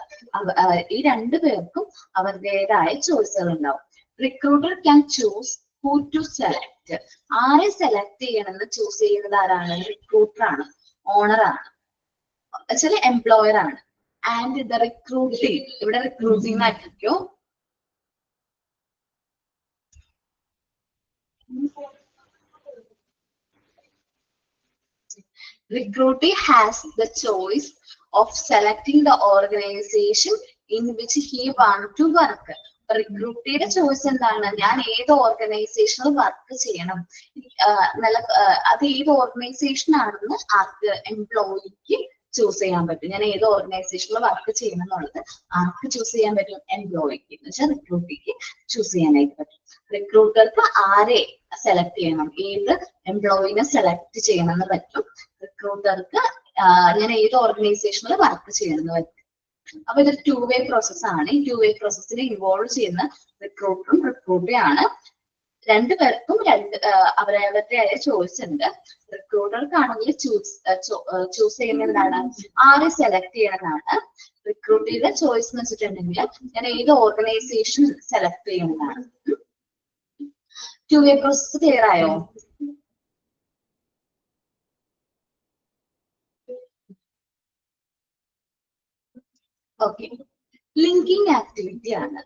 ഈ രണ്ടു പേർക്കും അവരുടേതായ ചോയ്സുകൾ ഉണ്ടാവും. Recruiter can choose who to select. ആരെ സെലക്ട് ചെയ്യണമെന്ന് ചൂസ് ചെയ്യുന്നത് ആരാണ്? റിക്രൂട്ടർ ആണ്, ഓണർ ആണ്, എംപ്ലോയർ ആണ്. ആൻഡ് ദ റിക്രൂട്ടിംഗ്, ഇവിടെ റിക്രൂട്ടിംഗ് ആയിരിക്കും. Recruitee has the choice of selecting the organization in which he wants to work. റിക്രൂട്ടിയുടെ ചോയ്സ് എന്താണ്? ഞാൻ ഏത് ഓർഗനൈസേഷനിൽ വർക്ക് ചെയ്യണം, അത് ഏത് ഓർഗനൈസേഷൻ ആണെന്ന് ആർക്ക് എംപ്ലോയിക്ക് ചൂസ് ചെയ്യാൻ പറ്റും. ഞാൻ ഏത് ഓർഗനൈസേഷനിൽ വർക്ക് ചെയ്യണം എന്നുള്ളത് ആർക്ക് ചൂസ് ചെയ്യാൻ പറ്റും? എംപ്ലോയിക്ക്, എന്ന് വെച്ചാൽ റിക്രൂട്ടിക്ക് ചൂസ് ചെയ്യാനായിട്ട് പറ്റും. റിക്രൂട്ടർക്ക് ആരെ സെലക്ട് ചെയ്യണം, ഏത് എംപ്ലോയിനെ സെലക്ട് ചെയ്യണമെന്ന് പറ്റും. റിക്രൂട്ടർക്ക് ഞാൻ ഏത് ഓർഗനൈസേഷനിൽ വർക്ക് ചെയ്യണമെന്ന് പറ്റും. അപ്പൊ ഇതൊരു two-way പ്രോസസ് ആണ്. ഈ two-way പ്രോസസ്സിനെ ഇൻവോൾവ് ചെയ്യുന്ന റിക്രൂട്ടറും റിക്രൂട്ടിയും ആണ്. രണ്ടുപേർക്കും അവരവരുടേതായ ചോയ്സ് ഉണ്ട്. റിക്രൂട്ടർക്കാണെങ്കിൽ ചൂസ് ചെയ്യുന്ന എന്താണ്? ആരെ സെലക്ട് ചെയ്യണമെന്നാണ്. റിക്രൂട്ടിയുടെ ചോയ്സ് എന്ന് വെച്ചിട്ടുണ്ടെങ്കിൽ ഞാൻ ഏത് ഓർഗനൈസേഷൻ സെലക്ട് ചെയ്യുന്നതാണ്. two-way പ്രോസസ് ക്ലിയർ ആയോ? ഓക്കെ. ലിങ്കിങ് ആക്ടിവിറ്റി ആണ്.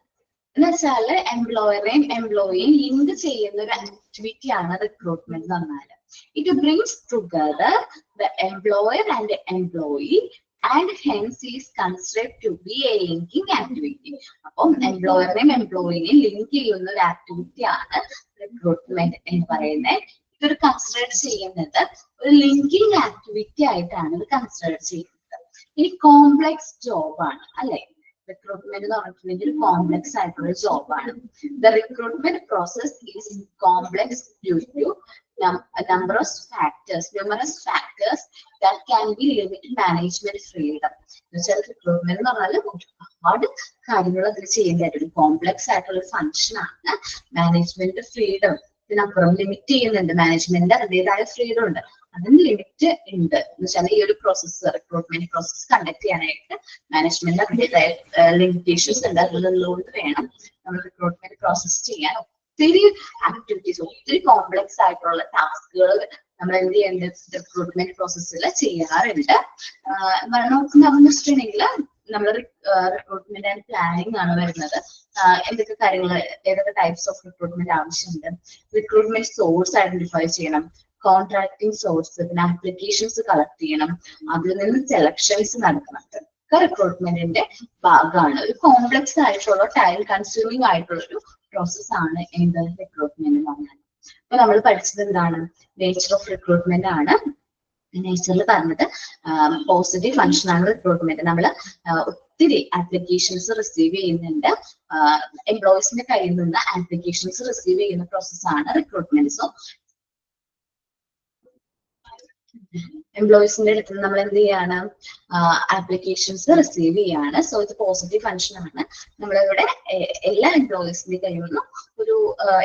എന്ന് വെച്ചാല് എംപ്ലോയറെയും എംപ്ലോയിയെയും ലിങ്ക് ചെയ്യുന്ന ഒരു ആക്ടിവിറ്റി ആണ് റിക്രൂട്ട്മെന്റ് എന്ന് പറഞ്ഞാല്. It brings together the employer and employee and hence is considered to be a linking activity. അപ്പം എംപ്ലോയറിനെയും എംപ്ലോയിനെയും ലിങ്ക് ചെയ്യുന്ന ഒരു ആക്ടിവിറ്റി ആണ് റിക്രൂട്ട്മെന്റ് എന്ന് പറയുന്നത്. ഇതൊരു കൺസിഡർ ചെയ്യുന്നത് ഒരു ലിങ്കിങ് ആക്ടിവിറ്റി ആയിട്ടാണ് ഇത് കൺസിഡർ ചെയ്യുന്നത്. ഇനി കോംപ്ലക്സ് ജോബാണ് അല്ലെ? റിക്രൂട്ട്മെന്റ് എന്ന് പറഞ്ഞിട്ടുണ്ടെങ്കിൽ ഒരു കോംപ്ലക്സ് ആയിട്ടുള്ള ജോബാണ്. The recruitment process is complex due to numerous factors that can be limited management freedom. Recruitment എന്ന് പറഞ്ഞാൽ ഒരുപാട് കാര്യങ്ങൾ അതിൽ ചെയ്യേണ്ടതായിട്ട് കോംപ്ലക്സ് ആയിട്ടുള്ള ഫംഗ്ഷൻ ആണ്. മാനേജ്മെന്റ് ഫ്രീഡം ഇതിനപ്പുറം ലിമിറ്റ് ചെയ്യുന്നുണ്ട്. മാനേജ്മെന്റ് അതിൻ്റെതായ ഫ്രീഡം ഉണ്ട്, അതിന് ലിമിറ്റ് ഉണ്ട്. എന്ന് വെച്ചാൽ ഈ ഒരു പ്രോസസ് റിക്രൂട്ട്മെന്റ് പ്രോസസ് കണ്ടക്ട് ചെയ്യാനായിട്ട് മാനേജ്മെന്റ് അതിൻ്റെതായ ലിമിറ്റേഷൻസ് ഉണ്ട്. അതുള്ളതുകൊണ്ട് വേണം നമ്മൾ റിക്രൂട്ട്മെന്റ് പ്രോസസ് ചെയ്യാൻ. ഒത്തിരി ആക്ടിവിറ്റീസ്, ഒത്തിരി കോംപ്ലക്സ് ആയിട്ടുള്ള ടാസ്കുകൾ നമ്മൾ എന്ത് ചെയ്യുന്നുണ്ട് റിക്രൂട്ട്മെന്റ് പ്രോസസ്സിൽ ചെയ്യാറുണ്ട്. നോക്കുന്ന വെച്ചിട്ടുണ്ടെങ്കിൽ നമ്മൾ റിക്രൂട്ട്മെന്റ് ആൻഡ് പ്ലാനിങ് ആണ് വരുന്നത്. എന്തൊക്കെ കാര്യങ്ങൾ, ഏതൊക്കെ ടൈപ്സ് ഓഫ് റിക്രൂട്ട്മെന്റ് ആവശ്യമുണ്ട്, റിക്രൂട്ട്മെന്റ് സോഴ്സ് ഐഡന്റിഫൈ ചെയ്യണം, കോൺട്രാക്ടിങ് സോഴ്സ്, പിന്നെ ആപ്ലിക്കേഷൻസ് കളക്ട് ചെയ്യണം, അതിൽ നിന്ന് സെലക്ഷൻസ് നടക്കണം. ഒക്കെ റിക്രൂട്ട്മെന്റിന്റെ ഭാഗമാണ്. ഒരു കോംപ്ലക്സ് ആയിട്ടുള്ള ടൈം കൺസ്യൂമിംഗ് ആയിട്ടുള്ള ഒരു പ്രോസസ് ആണ് എന്ത് റിക്രൂട്ട്മെന്റ് എന്ന് പറഞ്ഞാൽ. അപ്പൊ നമ്മൾ പഠിച്ചത് എന്താണ്? നേച്ചർ ഓഫ് റിക്രൂട്ട്മെന്റ് ആണ്. നേച്ചറിൽ പറഞ്ഞിട്ട് പോസിറ്റീവ് ഫങ്ഷണൽ റിക്രൂട്ട്മെന്റ്. നമ്മൾ ഒത്തിരി ആപ്ലിക്കേഷൻസ് റിസീവ് ചെയ്യുന്നുണ്ട്. എംപ്ലോയീസിന്റെ കയ്യിൽ നിന്ന് ആപ്ലിക്കേഷൻസ് റിസീവ് ചെയ്യുന്ന പ്രോസസ്സാണ് റിക്രൂട്ട്മെന്റ്. സോ എംപ്ലോയീസിന്റെ അടുത്ത് നമ്മൾ എന്ത് ചെയ്യാണ്? ആപ്ലിക്കേഷൻസ് റിസീവ് ചെയ്യാണ്. സോ ഇത് പോസിറ്റീവ് ഫങ്ഷൻ ആണ്. നമ്മളിവിടെ എല്ലാ എംപ്ലോയീസിന്റെ കയ്യിൽ നിന്നും ഒരു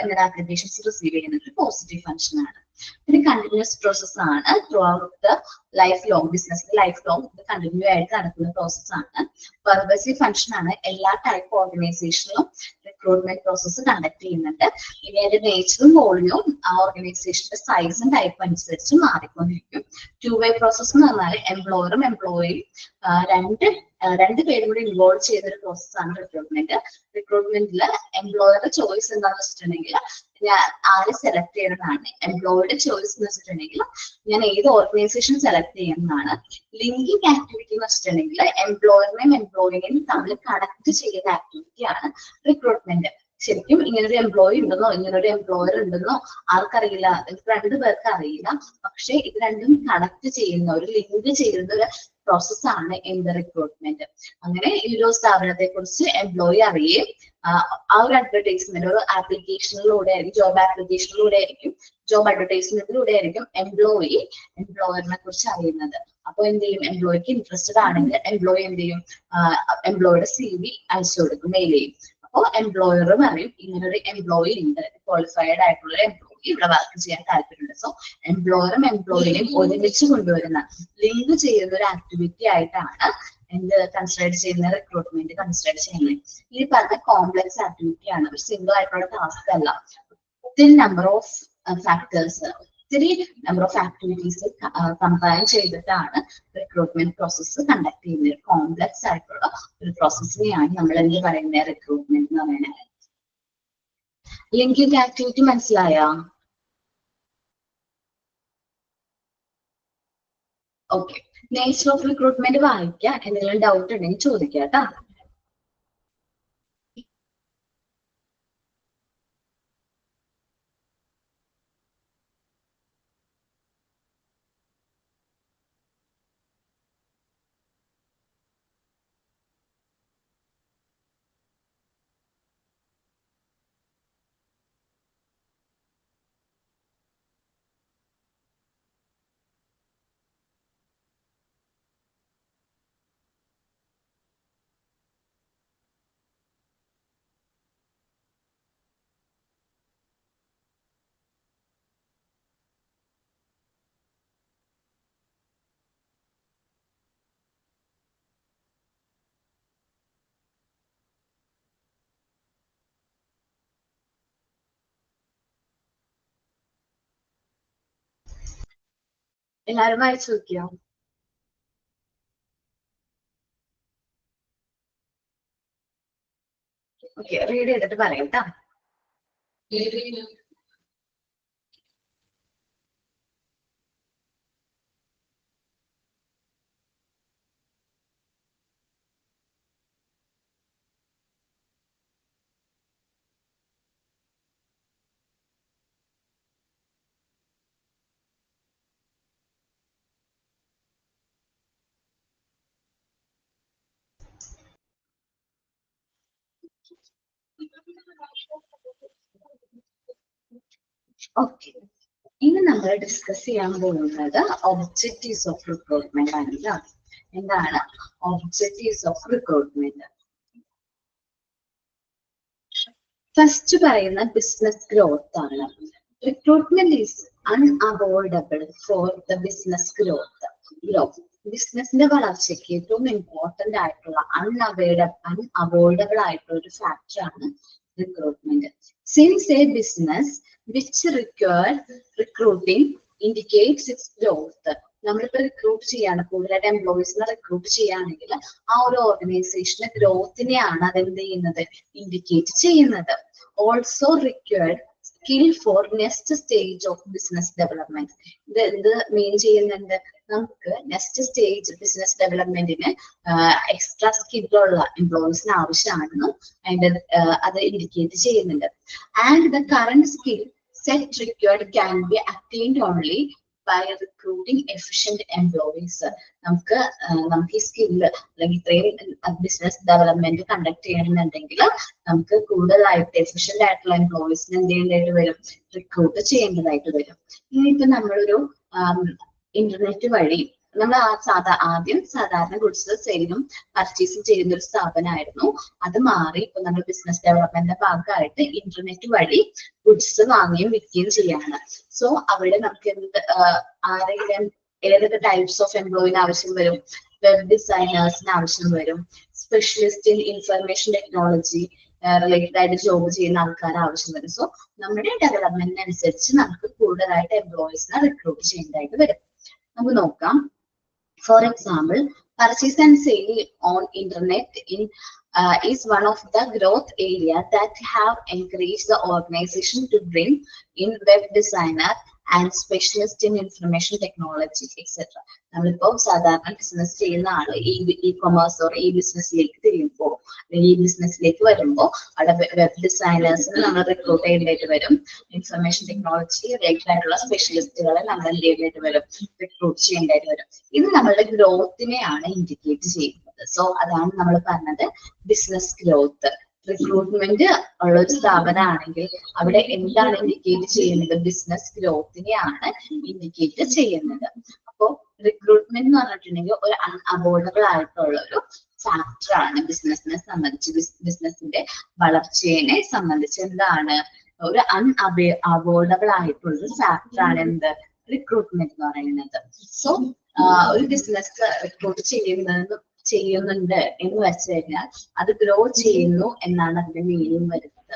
എന്താണ് ആപ്ലിക്കേഷൻസ് റിസീവ് ചെയ്യുന്നത് ഒരു പോസിറ്റീവ് ഫങ്ഷൻ ആണ്. പിന്നെ കണ്ടിന്യൂസ് പ്രോസസ് ആണ്. Through out the life long, business life long ഇത് കണ്ടിന്യൂ ആയിട്ട് നടക്കുന്ന പ്രോസസ് ആണ്. പെർവസീവ് ഫങ്ഷൻ ആണ്. എല്ലാ ടൈപ്പ് ഓർഗനൈസേഷനിലും റിക്രൂട്ട്മെന്റ് പ്രോസസ് കണ്ടക്ട് ചെയ്യുന്നുണ്ട്. ഇനി അതിന്റെ നേച്ചറും വോളിയും ആ ഓർഗനൈസേഷന്റെ സൈസും ടൈപ്പ് അനുസരിച്ച് മാറിക്കൊണ്ടിരിക്കും. ടു വേ പ്രോസസ് എന്ന് പറഞ്ഞാൽ എംപ്ലോയറും എംപ്ലോയിയും രണ്ട് പേരും കൂടി ഇൻവോൾവ് ചെയ്യുന്ന ഒരു പ്രോസസ്സാണ് റിക്രൂട്ട്മെന്റ്. റിക്രൂട്ട്മെന്റില് എംപ്ലോയറുടെ ചോയ്സ് എന്താണെന്ന് വെച്ചിട്ടുണ്ടെങ്കിൽ ഞാൻ ആരെ സെലക്ട് ചെയ്യണമെന്നാണ്. എംപ്ലോയിയുടെ ചോയ്സ് എന്ന് വെച്ചിട്ടുണ്ടെങ്കിൽ ഞാൻ ഏത് ഓർഗനൈസേഷൻ സെലക്ട് ചെയ്യുന്നതാണ്. ലിങ്കിങ് ആക്ടിവിറ്റി എന്ന് വെച്ചിട്ടുണ്ടെങ്കിൽ എംപ്ലോയറിനെയും എംപ്ലോയിനെയും തമ്മിൽ കണക്ട് ചെയ്യുന്ന ആക്ടിവിറ്റിയാണ് റിക്രൂട്ട്മെന്റ്. ശരിക്കും ഇങ്ങനൊരു എംപ്ലോയി ഉണ്ടെന്നോ ഇങ്ങനൊരു എംപ്ലോയർ ഉണ്ടെന്നോ ആർക്കറിയില്ല, രണ്ടുപേർക്ക് അറിയില്ല. പക്ഷെ ഇത് രണ്ടും കണക്ട് ചെയ്യുന്ന ഒരു ലിങ്ക് ചെയ്യുന്ന ഒരു പ്രോസസ്സാണ് എന്ത് റിക്രൂട്ട്മെന്റ്. അങ്ങനെ ഈ ഒരു സ്ഥാപനത്തെ കുറിച്ച് എംപ്ലോയി അറിയുകയും ആ ഒരു അഡ്വർടൈസ്മെന്റ് ഒരു ആപ്ലിക്കേഷനിലൂടെ ആയിരിക്കും, ജോബ് ആപ്ലിക്കേഷനിലൂടെ ആയിരിക്കും, ജോബ് അഡ്വർടൈസ്മെന്റിലൂടെ ആയിരിക്കും എംപ്ലോയി എംപ്ലോയറിനെ കുറിച്ച് അറിയുന്നത്. അപ്പൊ എന്ത് ചെയ്യും? എംപ്ലോയിക്ക് ഇൻട്രസ്റ്റഡ് ആണെങ്കിൽ എംപ്ലോയി എന്ത് ചെയ്യും? എംപ്ലോയിയുടെ CV അയച്ചു കൊടുക്കും, മെയിൽ ചെയ്യും. അപ്പോൾ എംപ്ലോയർ പറയും ഇങ്ങനൊരു എംപ്ലോയി ഉണ്ട്, ക്വാളിഫൈഡ് ആയിട്ടുള്ള ഒരു എംപ്ലോയി ഇവിടെ വർക്ക് ചെയ്യാൻ താല്പര്യമുണ്ട്. സോ എംപ്ലോയറും എംപ്ലോയിനെയും ഒരുമിച്ച് കൊണ്ടുവരുന്ന ലിങ്ക് ചെയ്യുന്ന ഒരു ആക്ടിവിറ്റി ആയിട്ടാണ് എന്ത് കൺസിഡർ ചെയ്യുന്ന റിക്രൂട്ട്മെന്റ് കൺസിഡർ ചെയ്യുന്നത്. ഈ പറഞ്ഞ കോംപ്ലക്സ് ആക്ടിവിറ്റി ആണ്, ഒരു സിംഗിൾ ആയിട്ടുള്ള ടാസ്ക് അല്ല. ഒത്തിരി നമ്പർ ഓഫ് ഫാക്ടേഴ്സ്, ഒത്തിരി നമ്പർ ഓഫ് ആക്ടിവിറ്റീസ് കമ്പൈൻ ചെയ്തിട്ടാണ് റിക്രൂട്ട്മെന്റ് പ്രോസസ്സ് കണ്ടക്ട് ചെയ്യുന്നത്. കോംപ്ലക്സ് ആയിട്ടുള്ള ഒരു പ്രോസസ്സിനെയാണ് നമ്മൾ എന്ത് പറയുന്നത്? റിക്രൂട്ട്മെന്റ് എന്ന് പറയുന്നത്. ലിങ്കിങ് ആക്ടിവിറ്റി മനസ്സിലായോ? ഓക്കെ. നേച്ചർ ഓഫ് റിക്രൂട്ട്മെന്റ് വായിക്കാം. എന്തെങ്കിലും ഡൗട്ട് ഉണ്ടെങ്കിൽ ചോദിക്കാം കേട്ടോ. എല്ലാവരും വായിച്ചു നോക്കിയോ? ഓക്കെ, റീഡ് ചെയ്തിട്ട് പറയാം കേട്ടോ. ഓക്കെ, ഇനി നമ്മൾ ഡിസ്കസ് ചെയ്യാൻ പോകുന്നത് ഒബ്ജക്റ്റീവ്സ് ഓഫ് റിക്രൂട്ട്മെന്റ് ആണ്. എന്താണ് ഒബ്ജക്റ്റീവ്സ് ഓഫ് റിക്രൂട്ട്മെന്റ്? ഫസ്റ്റ് പറയുന്ന ബിസിനസ് ഗ്രോത്ത് ആണ്. Recruitment is unavoidable for the business growth. ബിസിനസിന്റെ വളർച്ചയ്ക്ക് ഏറ്റവും ഇമ്പോർട്ടന്റ് ആയിട്ടുള്ള അൺഅവോയ്ഡബിൾ ആയിട്ടുള്ള ഒരു ഫാക്ടർ ആണ് recruitment. Since A business which recruiting indicates it's growth. നമ്മളിപ്പോ റിക്രൂട്ട് ചെയ്യാണ്, കൂടുതലായിട്ട് എംപ്ലോയീസിനെ റിക്രൂട്ട് ചെയ്യുകയാണെങ്കിൽ ആ ഒരു ഓർഗനൈസേഷന്റെ ഗ്രോത്തിനെയാണ് അതെന്ത് ചെയ്യുന്നത്? ഇൻഡിക്കേറ്റ് ചെയ്യുന്നത്. Also required skill for next stage of business development. ഇത് മീൻ ചെയ്യുന്നുണ്ട്? നമുക്ക് നെക്സ്റ്റ് സ്റ്റേജ് ബിസിനസ് ഡെവലപ്മെന്റിന് എക്സ്ട്രാ സ്കില്ലുള്ള എംപ്ലോയീസിന് ആവശ്യമാണെന്നും അതിന്റെ അത് ഇൻഡിക്കേറ്റ് ചെയ്യുന്നുണ്ട്. And the current skill set required can be attained only by recruiting efficient employees. നമുക്ക് ഈ സ്കില്ല് അല്ലെങ്കിൽ ഇത്രയും ബിസിനസ് ഡെവലപ്മെന്റ് കണ്ടക്ട് ചെയ്യണമെന്നുണ്ടെങ്കിൽ നമുക്ക് കൂടുതലായിട്ട് എഫിഷ്യന്റ് ആയിട്ടുള്ള എംപ്ലോയീസിന് എന്ത് ചെയ്യേണ്ടതായിട്ട് വരും, റിക്രൂട്ട് ചെയ്യേണ്ടതായിട്ട് വരും. ഇനിയിപ്പോ നമ്മളൊരു ഇന്റർനെറ്റ് വഴി നമ്മൾ ആദ്യം സാധാരണ ഗുഡ്സ് സെയിലും പർച്ചേസും ചെയ്യുന്ന ഒരു സ്ഥാപനമായിരുന്നു. അത് മാറി ഇപ്പൊ നമ്മൾ ബിസിനസ് ഡെവലപ്മെന്റിന്റെ ഭാഗമായിട്ട് ഇന്റർനെറ്റ് വഴി ഗുഡ്സ് വാങ്ങുകയും വിൽക്കുകയും ചെയ്യാണ്. സോ അവിടെ നമുക്ക് ആരെങ്കിലും ഏതൊക്കെ ടൈപ്സ് ഓഫ് എംപ്ലോയിന് ആവശ്യം വരും, വെബ് ഡിസൈനേഴ്സിന് ആവശ്യം വരും, specialist in information technology related ആയിട്ട് ജോബ് ചെയ്യുന്ന ആൾക്കാർ ആവശ്യം വരും. സോ നമ്മുടെ ഡെവലപ്മെന്റിനനുസരിച്ച് നമുക്ക് കൂടുതലായിട്ട് എംപ്ലോയീസിനെ റിക്രൂട്ട് ചെയ്യേണ്ടതായിട്ട് വരും. നമുക്ക് നോക്കാം. For example, purchase and sale on internet is one of the growth areas that have encouraged the organization to bring in web designer and specialist in information technology, etc. നമ്മളിപ്പോ സാധാരണ business ചെയ്യുന്ന ആള് E commerce or ഈ ബിസിനസ്സിലേക്ക് തിരിയുമ്പോൾ ഈ ബിസിനസ്സിലേക്ക് വരുമ്പോൾ അവിടെ വെബ് ഡിസൈനേഴ്സിന് നമ്മൾ റിക്രൂട്ട് ചെയ്യേണ്ടതായിട്ട് വരും. ഇൻഫർമേഷൻ ടെക്നോളജി റിലേറ്റഡ് ആയിട്ടുള്ള സ്പെഷ്യലിസ്റ്റുകളെ നമ്മൾ എന്ത് ചെയ്യേണ്ടതായിട്ട് വരും, റിക്രൂട്ട് ചെയ്യേണ്ടതായിട്ട് വരും. ഇത് നമ്മളുടെ ഗ്രോത്തിനെയാണ് ഇൻഡിക്കേറ്റ് ചെയ്യുന്നത്. സോ അതാണ് നമ്മൾ പറഞ്ഞത് ബിസിനസ് ഗ്രോത്ത്. റിക്രൂട്ട്മെന്റ് ഉള്ള ഒരു സ്ഥാപനമാണെങ്കിൽ അവിടെ എന്താണ് ഇൻഡിക്കേറ്റ് ചെയ്യുന്നത്, ബിസിനസ് ഗ്രോത്തിനെയാണ് ഇൻഡിക്കേറ്റ് ചെയ്യുന്നത്. അപ്പോൾ റിക്രൂട്ട്മെന്റ് എന്ന് പറഞ്ഞിട്ടുണ്ടെങ്കിൽ ഒരു അൺഅവോയ്ഡബിൾ ആയിട്ടുള്ള ഒരു ഫാക്ടറാണ് ബിസിനസിനെ സംബന്ധിച്ച്. ബിസിനസിന്റെ വളർച്ചയെ സംബന്ധിച്ച് എന്താണ് ഒരു അവോയ്ഡബിൾ ആയിട്ടുള്ള ഒരു ഫാക്ടറാണ് എന്ത്, റിക്രൂട്ട്മെന്റ് എന്ന് പറയുന്നത്. സോ ഒരു ബിസിനസ് റിക്രൂട്ട് ചെയ്യുന്നുണ്ട് എന്ന് വെച്ച് കഴിഞ്ഞാൽ അത് ഗ്രോ ചെയ്യുന്നു എന്നാണ് അതിന്റെ മീനിങ് വരുന്നത്.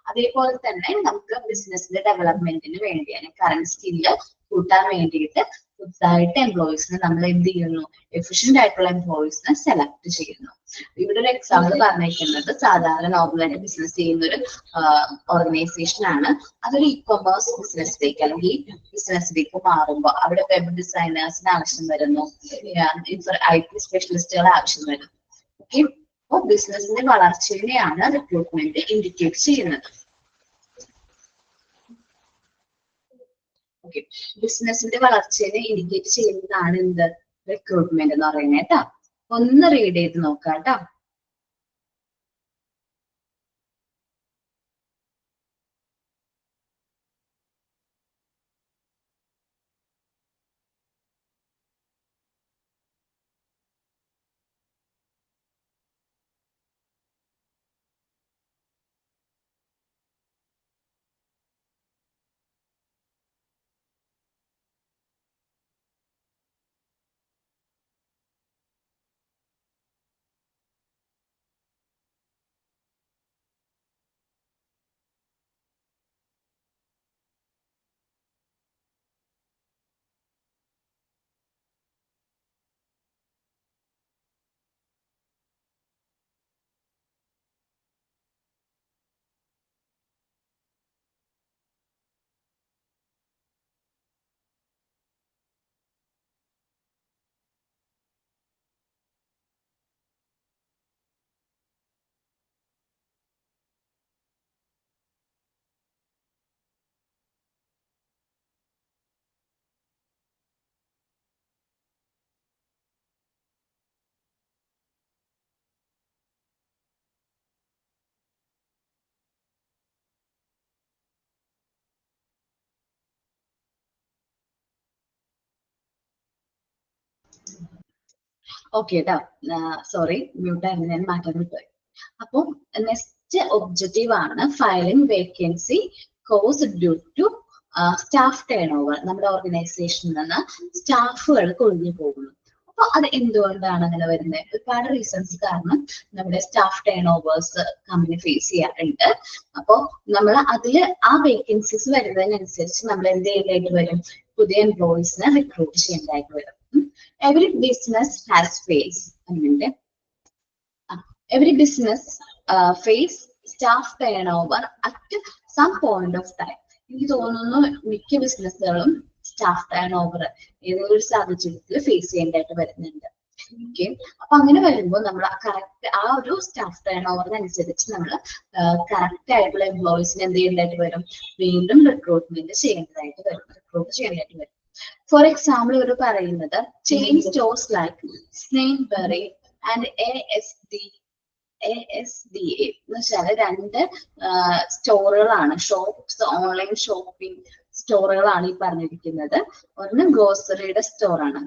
അതേപോലെ തന്നെ നമുക്ക് ബിസിനസിന്റെ ഡെവലപ്മെന്റിന് വേണ്ടി കറന്റ് സ്കില്ല് കൂട്ടാൻ വേണ്ടിയിട്ട് പുതുതായിട്ട് എംപ്ലോയീസിനെ നമ്മൾ എന്ത് ചെയ്യുന്നു, എഫിഷ്യന്റ് ആയിട്ടുള്ള എംപ്ലോയീസിനെ സെലക്ട് ചെയ്യുന്നു. ഇവിടെ ഒരു എക്സാമ്പിൾ പറഞ്ഞിരിക്കുന്നത് സാധാരണ നോർമലായിട്ട് ബിസിനസ് ചെയ്യുന്ന ഒരു ഓർഗനൈസേഷൻ ആണ്. അതൊരു ഇ കൊമേഴ്സ് ബിസിനസ്സിലേക്ക് അല്ലെങ്കിൽ ബിസിനസ്സിലേക്ക് മാറുമ്പോൾ അവിടെ വെബ് ഡിസൈനേഴ്സിന് ആവശ്യം വരുന്നു, IT സ്പെഷ്യലിസ്റ്റുകളെ ആവശ്യം വരുന്നു. ഓക്കെ, അപ്പോൾ ബിസിനസിന്റെ വളർച്ചയെയാണ് റിക്രൂട്ട്മെന്റ് ഇൻഡിക്കേറ്റ് ചെയ്യുന്നത്. ഓക്കെ, ബിസിനസിന്റെ വളർച്ചയെ ഇൻഡിക്കേറ്റ് ചെയ്യുന്നതാണ് എന്ത്, റിക്രൂട്ട്മെന്റ് എന്ന് പറയുന്നത് കേട്ടോ. ഒന്ന് റീഡ് ചെയ്ത് നോക്കാം കേട്ടോ. ഓക്കെ കേട്ടോ, സോറി മ്യൂട്ടായിരുന്നു, ഞാൻ മാറ്റാൻ വിട്ടുപോയി. അപ്പോൾ നെക്സ്റ്റ് ഒബ്ജക്റ്റീവ് ആണ് filling vacancy cause due to staff turnover. നമ്മുടെ ഓർഗനൈസേഷനിൽ നിന്ന് സ്റ്റാഫുകൾ കൊഴിഞ്ഞു പോകുന്നു. അപ്പൊ അത് എന്തുകൊണ്ടാണ് അങ്ങനെ വരുന്നത്? ഒരുപാട് റീസൺസ് കാരണം നമ്മുടെ staff turnovers company face ചെയ്യാറുണ്ട്. അപ്പോൾ നമ്മൾ അതിൽ ആ വേക്കൻസീസ് വരുന്നതിനനുസരിച്ച് നമ്മൾ എന്ത് ചെയ്യേണ്ടതായിട്ട് വരും, പുതിയ എംപ്ലോയീസിനെ റിക്രൂട്ട് ചെയ്യേണ്ടതായിട്ട് വരും. Every business has face. Every business face staff turnover at some point of time. എനിക്ക് തോന്നുന്നു മിക്ക ബിസിനസ്സുകളും സ്റ്റാഫ് ടേൺ ഓവർ ഏതെങ്കിലും ഒരു സാഹചര്യത്തിൽ ഫേസ് ചെയ്യേണ്ടതായിട്ട് വരുന്നുണ്ട്. ഓക്കെ, അപ്പൊ അങ്ങനെ വരുമ്പോൾ നമ്മൾ കറക്റ്റ് ആ ഒരു സ്റ്റാഫ് ടേൺ ഓവറിനനുസരിച്ച് നമ്മൾ കറക്റ്റ് ആയിട്ടുള്ള എംപ്ലോയീസിനെ എന്ത് ചെയ്യേണ്ടതായിട്ട് വരും, വീണ്ടും റിക്രൂട്ട് ചെയ്യേണ്ടതായിട്ട് വരും. ഫോർ എക്സാമ്പിൾ ഇവർ പറയുന്നത് chain stores like Sainsbury and ASDA എന്ന് വെച്ചാൽ 2 സ്റ്റോറുകളാണ്, ഷോപ്സ്, ഓൺലൈൻ ഷോപ്പിംഗ് സ്റ്റോറുകളാണ് ഈ പറഞ്ഞിരിക്കുന്നത്. ഒന്ന് ഗ്രോസറിയുടെ സ്റ്റോറാണ്.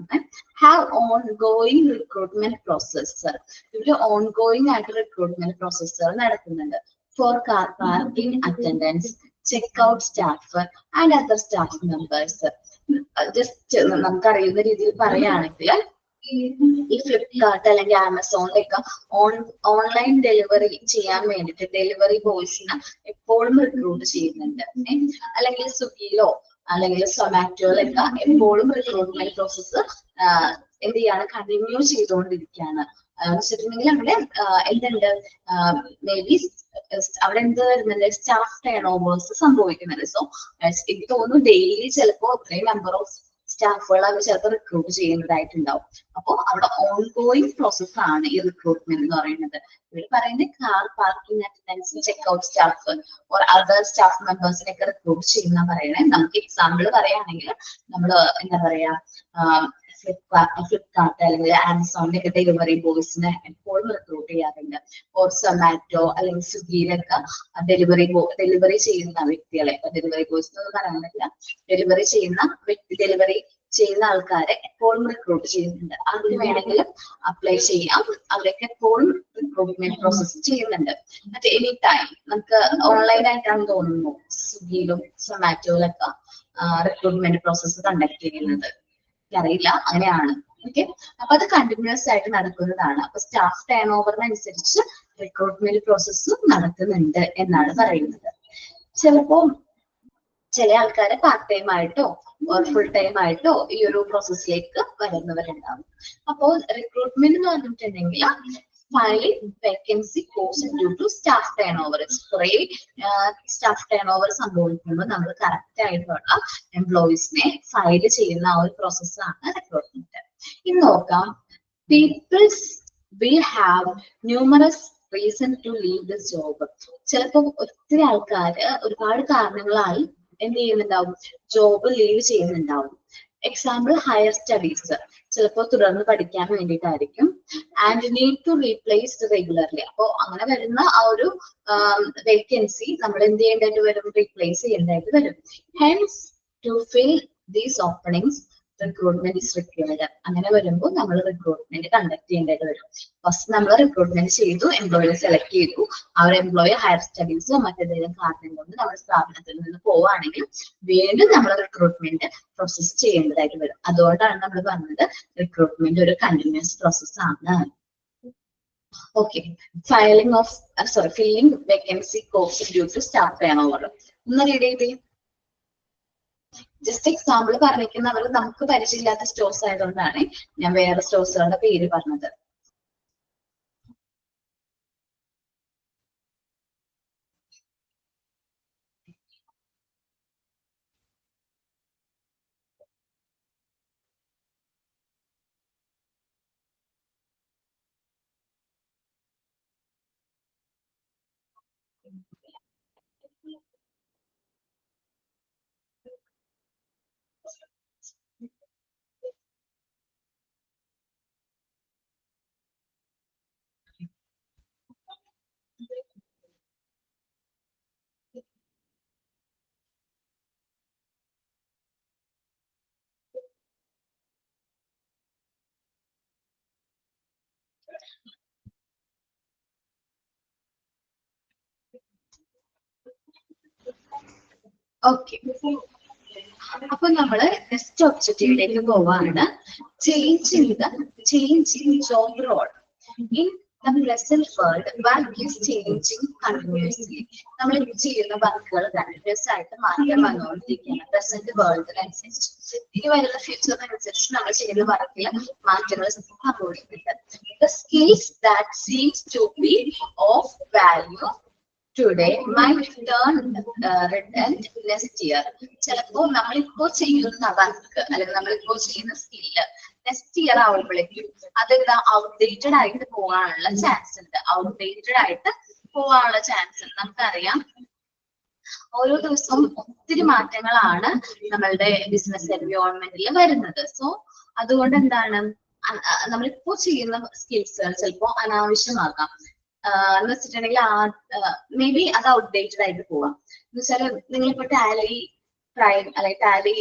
Have ongoing recruitment processes, ഇവര് ഓൺ ഗോയിങ് ആയിട്ട് റിക്രൂട്ട്മെന്റ് പ്രോസസ്സർ നടത്തുന്നുണ്ട് for car parking attendants, checkout staff and other staff members. Just നമുക്കറിയുന്ന രീതിയിൽ പറയുകയാണെങ്കിൽ ഈ ഫ്ലിപ്കാർട്ട് അല്ലെങ്കിൽ ആമസോണിലൊക്കെ ഓൺലൈൻ ഡെലിവറി ചെയ്യാൻ വേണ്ടിയിട്ട് ഡെലിവറി ബോയ്സിനെ എപ്പോഴും റിക്രൂട്ട് ചെയ്യുന്നുണ്ട്. അല്ലെങ്കിൽ സ്വിഗ്ഗിയിലോ അല്ലെങ്കിൽ സൊമാറ്റോയിലൊക്കെ എപ്പോഴും റിക്രൂട്ട്മെന്റ് പ്രോസസ്സ് എന്ത് ചെയ്യാണ്, കണ്ടിന്യൂ ചെയ്തുകൊണ്ടിരിക്കുകയാണ്. വെച്ചിട്ടുണ്ടെങ്കിൽ അവിടെ എന്തുണ്ട്, മേ ബി അവിടെ എന്ത് വരുന്നുണ്ട്, സ്റ്റാഫ് ടേൺ ഓവേഴ്സ് സംഭവിക്കുന്നുണ്ട്. സോ എനിക്ക് തോന്നുന്നു ഡെയിലി ചിലപ്പോ അത്രയും നമ്പർ ഓഫ് സ്റ്റാഫുകൾ അവർ ചിലപ്പോൾ റിക്രൂട്ട് ചെയ്യുന്നതായിട്ടുണ്ടാവും. അപ്പോൾ അവിടെ ഓൺ ഗോയിങ് പ്രോസസ് ആണ് ഈ റിക്രൂട്ട്മെന്റ് എന്ന് പറയുന്നത്. ഇവർ പറയുന്നത് car parking attendants, checkout staff or other staff മെമ്പേഴ്സിനൊക്കെ റിക്രൂട്ട് ചെയ്യുന്ന പറയണേ. നമുക്ക് എക്സാമ്പിൾ പറയുകയാണെങ്കിൽ നമ്മൾ എന്താ പറയാ, ഫ്ലിപ്കാർട്ട് അല്ലെങ്കിൽ ആമസോണിന്റെ ഒക്കെ ഡെലിവറി ബോയ്സിനെ എപ്പോഴും റിക്രൂട്ട് ചെയ്യാറുണ്ട്. ഓർ സൊമാറ്റോ അല്ലെങ്കിൽ സ്വിഗ്ഗിയിലൊക്കെ ഡെലിവറി ചെയ്യുന്ന വ്യക്തികളെ, ഡെലിവറി ബോയ്സ് എന്ന് പറയാനില്ല, ഡെലിവറി ചെയ്യുന്ന ആൾക്കാരെ എപ്പോഴും റിക്രൂട്ട് ചെയ്യുന്നുണ്ട്. അതിന് വേണമെങ്കിലും അപ്ലൈ ചെയ്യാം. അവരൊക്കെ എപ്പോഴും റിക്രൂട്ട്മെന്റ് പ്രോസസ് ചെയ്യുന്നുണ്ട്. മറ്റേ എനി ടൈം നമുക്ക് ഓൺലൈൻ ആയിട്ടാണ് തോന്നുന്നു സ്വിഗ്ഗിയിലും സൊമാറ്റോയിലൊക്കെ റിക്രൂട്ട്മെന്റ് പ്രോസസ് കണ്ടക്ട് ചെയ്യുന്നത്. അറിയില്ല, അങ്ങനെയാണ്. ഓക്കെ, അപ്പൊ അത് കണ്ടിന്യൂസ് ആയിട്ട് നടക്കുന്നതാണ്. അപ്പൊ സ്റ്റാഫ് ടേൺ ഓവറിനനുസരിച്ച് റിക്രൂട്ട്മെന്റ് പ്രോസസ്സും നടക്കുന്നുണ്ട് എന്നാണ് പറയുന്നത്. ചിലപ്പോ ചില ആൾക്കാരെ പാർട്ട് ടൈം ആയിട്ടോ ഫുൾ ടൈം ആയിട്ടോ ഈ ഒരു പ്രോസസ്സിലേക്ക് വരുന്നവരുണ്ടാവും. അപ്പോൾ റിക്രൂട്ട്മെന്റ് എന്ന് പറഞ്ഞിട്ടുണ്ടെങ്കിൽ filling vacancy cause due to staff turnover. കുറെ സ്റ്റാഫ് ടേൺ ഓവർ സംഭവിക്കുമ്പോൾ നമ്മൾ കറക്റ്റ് ആയിട്ടുള്ള എംപ്ലോയീസിനെ ഫയൽ ചെയ്യുന്ന ആ ഒരു പ്രോസസ്സാണ് റിക്രൂട്ട്മെന്റ്. ഇനി നോക്കാം, people's will have numerous reason to leave this job. ചിലപ്പോൾ ഒത്തിരി ആൾക്കാര് ഒരുപാട് കാരണങ്ങളാൽ എന്ത് ചെയ്യുന്നുണ്ടാവും, ജോബ് ലീവ് ചെയ്യുന്നുണ്ടാവും. എക്സാമ്പിൾ ഹയർ സ്റ്റഡീസ്, ചിലപ്പോൾ തുടർന്ന് പഠിക്കാൻ വേണ്ടിയിട്ടായിരിക്കും. And need to replace regularly, അപ്പോൾ അങ്ങനെ വരുന്ന ആ ഒരു വേക്കൻസി നമ്മൾ എന്ത് ചെയ്യേണ്ടതായിട്ട് വരും, റീപ്ലേസ് ചെയ്യേണ്ടതായിട്ട് വരും. Hence to fill these openings recruitment is required. അങ്ങനെ വരുമ്പോൾ നമ്മൾ റിക്രൂട്ട്മെന്റ് കണ്ടക്ട് ചെയ്യേണ്ടതായിട്ട് വരും. ഫസ്റ്റ് നമ്മൾ റിക്രൂട്ട്മെന്റ് ചെയ്തു, എംപ്ലോയിയെ സെലക്ട് ചെയ്തു. ആ ഒരു എംപ്ലോയി ഹയർ സ്റ്റഡീസോ മറ്റേതെങ്കിലും കാരണം കൊണ്ട് നമ്മുടെ സ്ഥാപനത്തിൽ നിന്ന് പോവുകയാണെങ്കിൽ വീണ്ടും നമ്മൾ റിക്രൂട്ട്മെന്റ് പ്രോസസ് ചെയ്യേണ്ടതായിട്ട് വരും. അതുകൊണ്ടാണ് നമ്മൾ പറഞ്ഞത് റിക്രൂട്ട്മെന്റ് ഒരു കണ്ടിന്യൂസ് പ്രോസസ് ആണ്. Okay, filling vacancy cause due to staff turnover. ഒന്ന് റീഡ് ചെയ്തേ. ജസ്റ്റ് എക്സാമ്പിൾ പറഞ്ഞിരിക്കുന്നവർ നമുക്ക് പരിചയമില്ലാത്ത സ്റ്റോഴ്സ് ആയതുകൊണ്ടാണ് ഞാൻ വേറെ സ്റ്റോഴ്സുകളുടെ പേര് പറഞ്ഞത്. ഓക്കെ, അപ്പൊ നമ്മള് നെക്സ്റ്റ് ഒബ്ജക്റ്റീവിലേക്ക് പോവാണ്. Changing job role in the present world. Work is changing continuously. നമ്മൾ ചെയ്യുന്ന വർക്കുകൾ കണ്ടിന്യൂസ് ആയിട്ട് മാറ്റം വന്നുകൊണ്ടിരിക്കുകയാണ് പ്രസന്റ് വേൾഡിനനുസരിച്ച്. ഇനി വരുന്ന ഫ്യൂച്ചറിനനുസരിച്ച് നമ്മൾ ചെയ്യുന്ന വർക്കിൽ മാറ്റങ്ങൾ സംഭവിക്കുന്നുണ്ട്. The skills that seems to be of value today might turn redundant next year. ചിലപ്പോ നമ്മളിപ്പോ ചെയ്യുന്ന വർക്ക് അല്ലെങ്കിൽ നമ്മളിപ്പോ ചെയ്യുന്ന സ്കില്ല് നെക്സ്റ്റ് ഇയർ ആവുമ്പോഴേക്കും അതെന്താ ഔട്ട്ഡേറ്റഡ് ആയിട്ട് പോകാനുള്ള ചാൻസ് ഉണ്ട്. ഔട്ട്ഡേറ്റഡ് ആയിട്ട് പോകാനുള്ള ചാൻസ് ഉണ്ട്. നമുക്കറിയാം ഓരോ ദിവസവും ഒത്തിരി മാറ്റങ്ങളാണ് നമ്മളുടെ ബിസിനസ് എൻവയോൺമെന്റിൽ വരുന്നത്. സോ അതുകൊണ്ട് എന്താണ് നമ്മളിപ്പോ ചെയ്യുന്ന സ്കിൽസുകൾ ചിലപ്പോ അനാവശ്യമാകാം. എന്ന് വെച്ചിട്ടുണ്ടെങ്കിൽ മേ ബി അത് ഔട്ട്ഡേറ്റഡ് ആയിട്ട് പോവാം. എന്ന് വെച്ചാൽ നിങ്ങളിപ്പോ ടാലി പ്രൈം അല്ലെങ്കിൽ ടാലി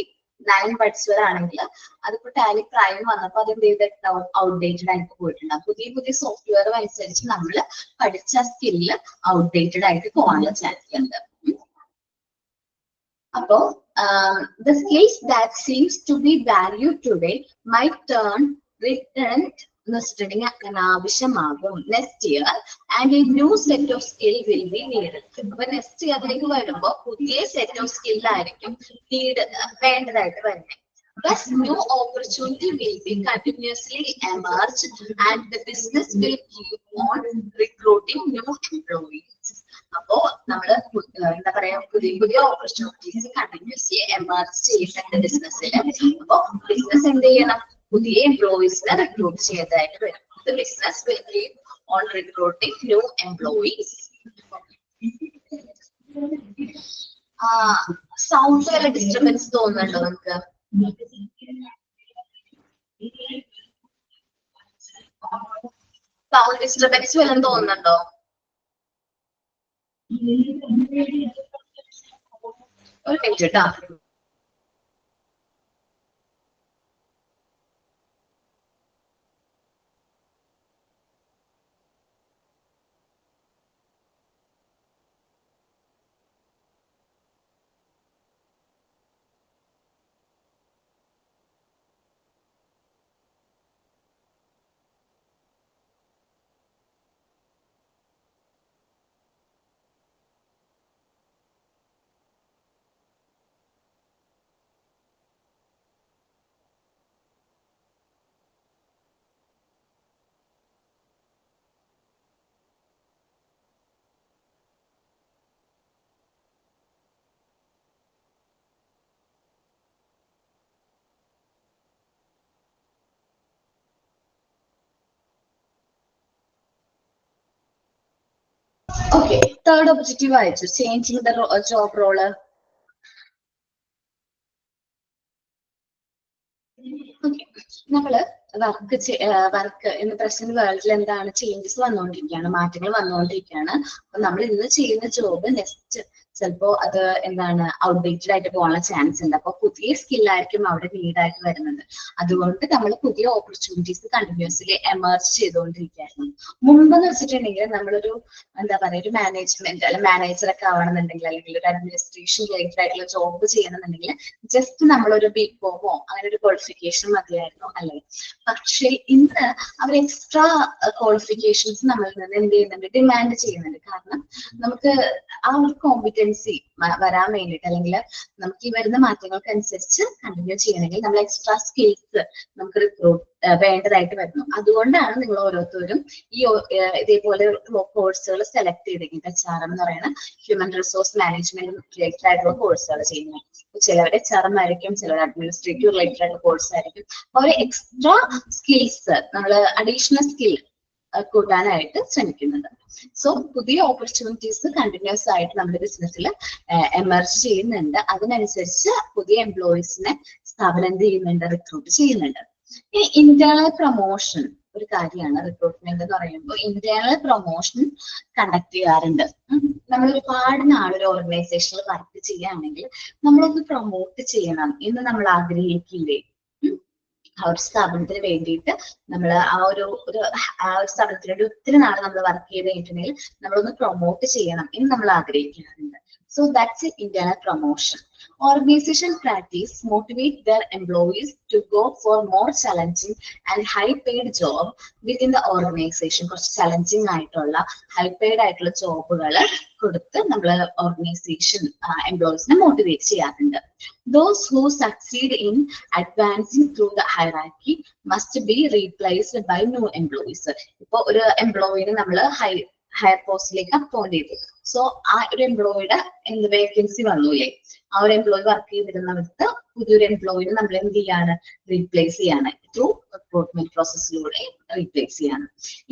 9 പഠിച്ചവരാണെങ്കിൽ അതിപ്പോ ടാലി പ്രൈം വന്നപ്പോ അത് എന്ത് ചെയ്തിട്ടുണ്ടാവും, ഔട്ട്ഡേറ്റഡ് ആയിട്ട് പോയിട്ടുണ്ടാവും. പുതിയ പുതിയ സോഫ്റ്റ്വെയർ അനുസരിച്ച് നമ്മൾ പഠിച്ച സ്കില്ല് ഔട്ട്ഡേറ്റഡ് ആയിട്ട് പോകാനുള്ള ചാൻസ് ഉണ്ട്. അപ്പോ the skills that seems to be valued today might turn redundant അനാവശ്യമാകും next year and a new set of skill will be needed. അപ്പൊ നെക്സ്റ്റ് ഇയറിലേക്ക് വരുമ്പോൾ പുതിയ സെറ്റ് ഓഫ് സ്കിൽ ആയിരിക്കും വേണ്ടതായിട്ട് വരുന്നത്. Thus, new opportunity will be continuously emerge and the business will keep on recruiting new employees. അപ്പോ നമ്മള് എന്താ പറയാ പുതിയ പുതിയ ഓപ്പർച്യൂണിറ്റീസ് കണ്ടിന്യൂസ്ലി എമർജ് ചെയ്യുന്നുണ്ട് ബിസിനസ്സിൽ. അപ്പോ ബിസിനസ് എന്ത് ചെയ്യണം, പുതിയ എംപ്ലോയീസിനെ റിക്രൂട്ട് ചെയ്തതായിട്ട് വരും. The business will keep on recruiting new employees. Sound വല്ല ഡിസ്റ്റർബൻസ് തോന്നുന്നുണ്ടോ നിങ്ങൾക്ക്? സൗണ്ട് ഡിസ്റ്റർബൻസ് വല്ലതും തോന്നുന്നുണ്ടോ? ഒരു മിനിറ്റ് കേട്ടോ. ഓക്കെ, തേർഡ് ഒബ്ജക്റ്റീവ് വായിച്ചു, changing the job role. Okay, നമ്മള് വർക്ക് ഇന്ന് പ്രസന്റ് വേൾഡിൽ എന്താണ് ചേഞ്ചസ് വന്നുകൊണ്ടിരിക്കുകയാണ്, മാറ്റങ്ങൾ വന്നുകൊണ്ടിരിക്കുകയാണ്. അപ്പൊ നമ്മൾ ഇന്ന് ചെയ്യുന്ന ജോബ് നെക്സ്റ്റ് ചിലപ്പോ അത് എന്താണ് ഔട്ട്ഡേറ്റഡ് ആയിട്ട് പോകാനുള്ള ചാൻസ് ഉണ്ട്. അപ്പൊ പുതിയ സ്കില്ലായിരിക്കും അവിടെ നീഡായിട്ട് വരുന്നത്. അതുകൊണ്ട് നമ്മൾ പുതിയ ഓപ്പർച്യൂണിറ്റീസ് കണ്ടിന്യൂസ്ലി എമർജ് ചെയ്തുകൊണ്ടിരിക്കുകയായിരുന്നു. മുമ്പെന്ന് വെച്ചിട്ടുണ്ടെങ്കിൽ നമ്മളൊരു എന്താ പറയുക ഒരു മാനേജ്മെന്റ് അല്ലെങ്കിൽ മാനേജറൊക്കെ ആവണമെന്നുണ്ടെങ്കിൽ അല്ലെങ്കിൽ ഒരു അഡ്മിനിസ്ട്രേഷൻ റിലേറ്റഡ് ആയിട്ടുള്ള ജോബ് ചെയ്യണമെന്നുണ്ടെങ്കിൽ ജസ്റ്റ് നമ്മളൊരു ബികോമോ അങ്ങനെ ഒരു ക്വാളിഫിക്കേഷൻ മതിയായിരുന്നു അല്ലേ. പക്ഷെ ഇന്ന് അവർ എക്സ്ട്രാ ക്വാളിഫിക്കേഷൻസ് നമ്മളിൽ നിന്ന് എന്ത് ചെയ്യുന്നുണ്ട്, ഡിമാൻഡ് ചെയ്യുന്നുണ്ട്. കാരണം നമുക്ക് ആ ഒരു കോമ്പിറ്റൻസി വരാൻ വേണ്ടിയിട്ട് അല്ലെങ്കിൽ നമുക്ക് ഈ വരുന്ന മാറ്റങ്ങൾക്കനുസരിച്ച് കണ്ടിന്യൂ ചെയ്യണമെങ്കിൽ നമ്മൾ എക്സ്ട്രാ സ്കിൽസ് നമുക്ക് റിക്രൂട്ട് വേണ്ടതായിട്ട് വരുന്നു. അതുകൊണ്ടാണ് നിങ്ങൾ ഓരോരുത്തരും ഈ ഇതേപോലെ കോഴ്സുകൾ സെലക്ട് ചെയ്തിരിക്കുന്നത്. HRM എന്ന് പറയുന്ന ഹ്യൂമൻ റിസോഴ്സ് മാനേജ്മെന്റ് റിലേറ്റഡ് ആയിട്ടുള്ള കോഴ്സുകൾ ചെയ്യുന്നത്. ചിലവർ HRM ആയിരിക്കും, ചിലർ അഡ്മിനിസ്ട്രേറ്റീവ് റിലേറ്റഡ് ആയിട്ടുള്ള കോഴ്സ് ആയിരിക്കും. അപ്പൊ ഒരു എക്സ്ട്രാ സ്കിൽസ് നമ്മൾ അഡീഷണൽ സ്കിൽ കൂട്ടാനായിട്ട് ശ്രമിക്കുന്നുണ്ട്. സോ പുതിയ ഓപ്പർച്യൂണിറ്റീസ് കണ്ടിന്യൂസ് ആയിട്ട് നമ്മുടെ ബിസിനസ്സിൽ എമർജ് ചെയ്യുന്നുണ്ട്. അതിനനുസരിച്ച് പുതിയ എംപ്ലോയീസിനെ സ്ഥാപനം എന്ത് ചെയ്യുന്നുണ്ട്, റിക്രൂട്ട് ചെയ്യുന്നുണ്ട്. ഇനി ഇന്റേണൽ പ്രൊമോഷൻ ഒരു കാര്യമാണ്. റിക്രൂട്ട്മെന്റ് എന്ന് പറയുമ്പോൾ ഇന്റേണൽ പ്രൊമോഷൻ കണ്ടക്ട് ചെയ്യാറുണ്ട്. നമ്മൾ ഒരുപാട് നാളൊരു ഓർഗനൈസേഷനിൽ വർക്ക് ചെയ്യുകയാണെങ്കിൽ നമ്മളൊന്ന് പ്രൊമോട്ട് ചെയ്യണം എന്ന് നമ്മൾ ആഗ്രഹിക്കില്ലേ? ആ ഒരു സ്ഥാപനത്തിന് വേണ്ടിയിട്ട് നമ്മൾ ആ ഒരു സ്ഥാപനത്തിന് വേണ്ടി ഒത്തിരി നാൾ നമ്മൾ വർക്ക് ചെയ്ത് കഴിഞ്ഞിട്ടുണ്ടെങ്കിൽ നമ്മളൊന്ന് പ്രൊമോട്ട് ചെയ്യണം എന്ന് നമ്മൾ ആഗ്രഹിക്കാറുണ്ട്. So that's an internal promotion. Organization practice motivate their employees to go for more challenging and high-paid job within the organization. കുറച്ച് ചലഞ്ചിങ് ആയിട്ടുള്ള ഹൈ പെയ്ഡ് ആയിട്ടുള്ള ജോബുകൾ കൊടുത്ത് നമ്മൾ ഓർഗനൈസേഷൻ എംപ്ലോയീസിനെ മോട്ടിവേറ്റ് ചെയ്യാറുണ്ട്. Those who succeed in advancing through the hierarchy must be replaced by new employees. ഇപ്പോൾ ഒരു എംപ്ലോയിനെ നമ്മൾ higher പോസ്റ്റിലേക്ക് അപ്പോയിന്റ് ചെയ്തു. സോ ആ ഒരു എംപ്ലോയിയുടെ എന്ത് വേക്കൻസി വന്നൂലേ, ആ ഒരു എംപ്ലോയി വർക്ക് ചെയ്തിരുന്നിടത്ത് പുതിയൊരു എംപ്ലോയിനെ നമ്മൾ എന്ത് ചെയ്യാണ്, റീപ്ലേസ് ചെയ്യാണ്, ത്രൂ റിക്രൂട്ട്മെന്റ് പ്രോസസ്സിലൂടെ റീപ്ലേസ് ചെയ്യാണ്.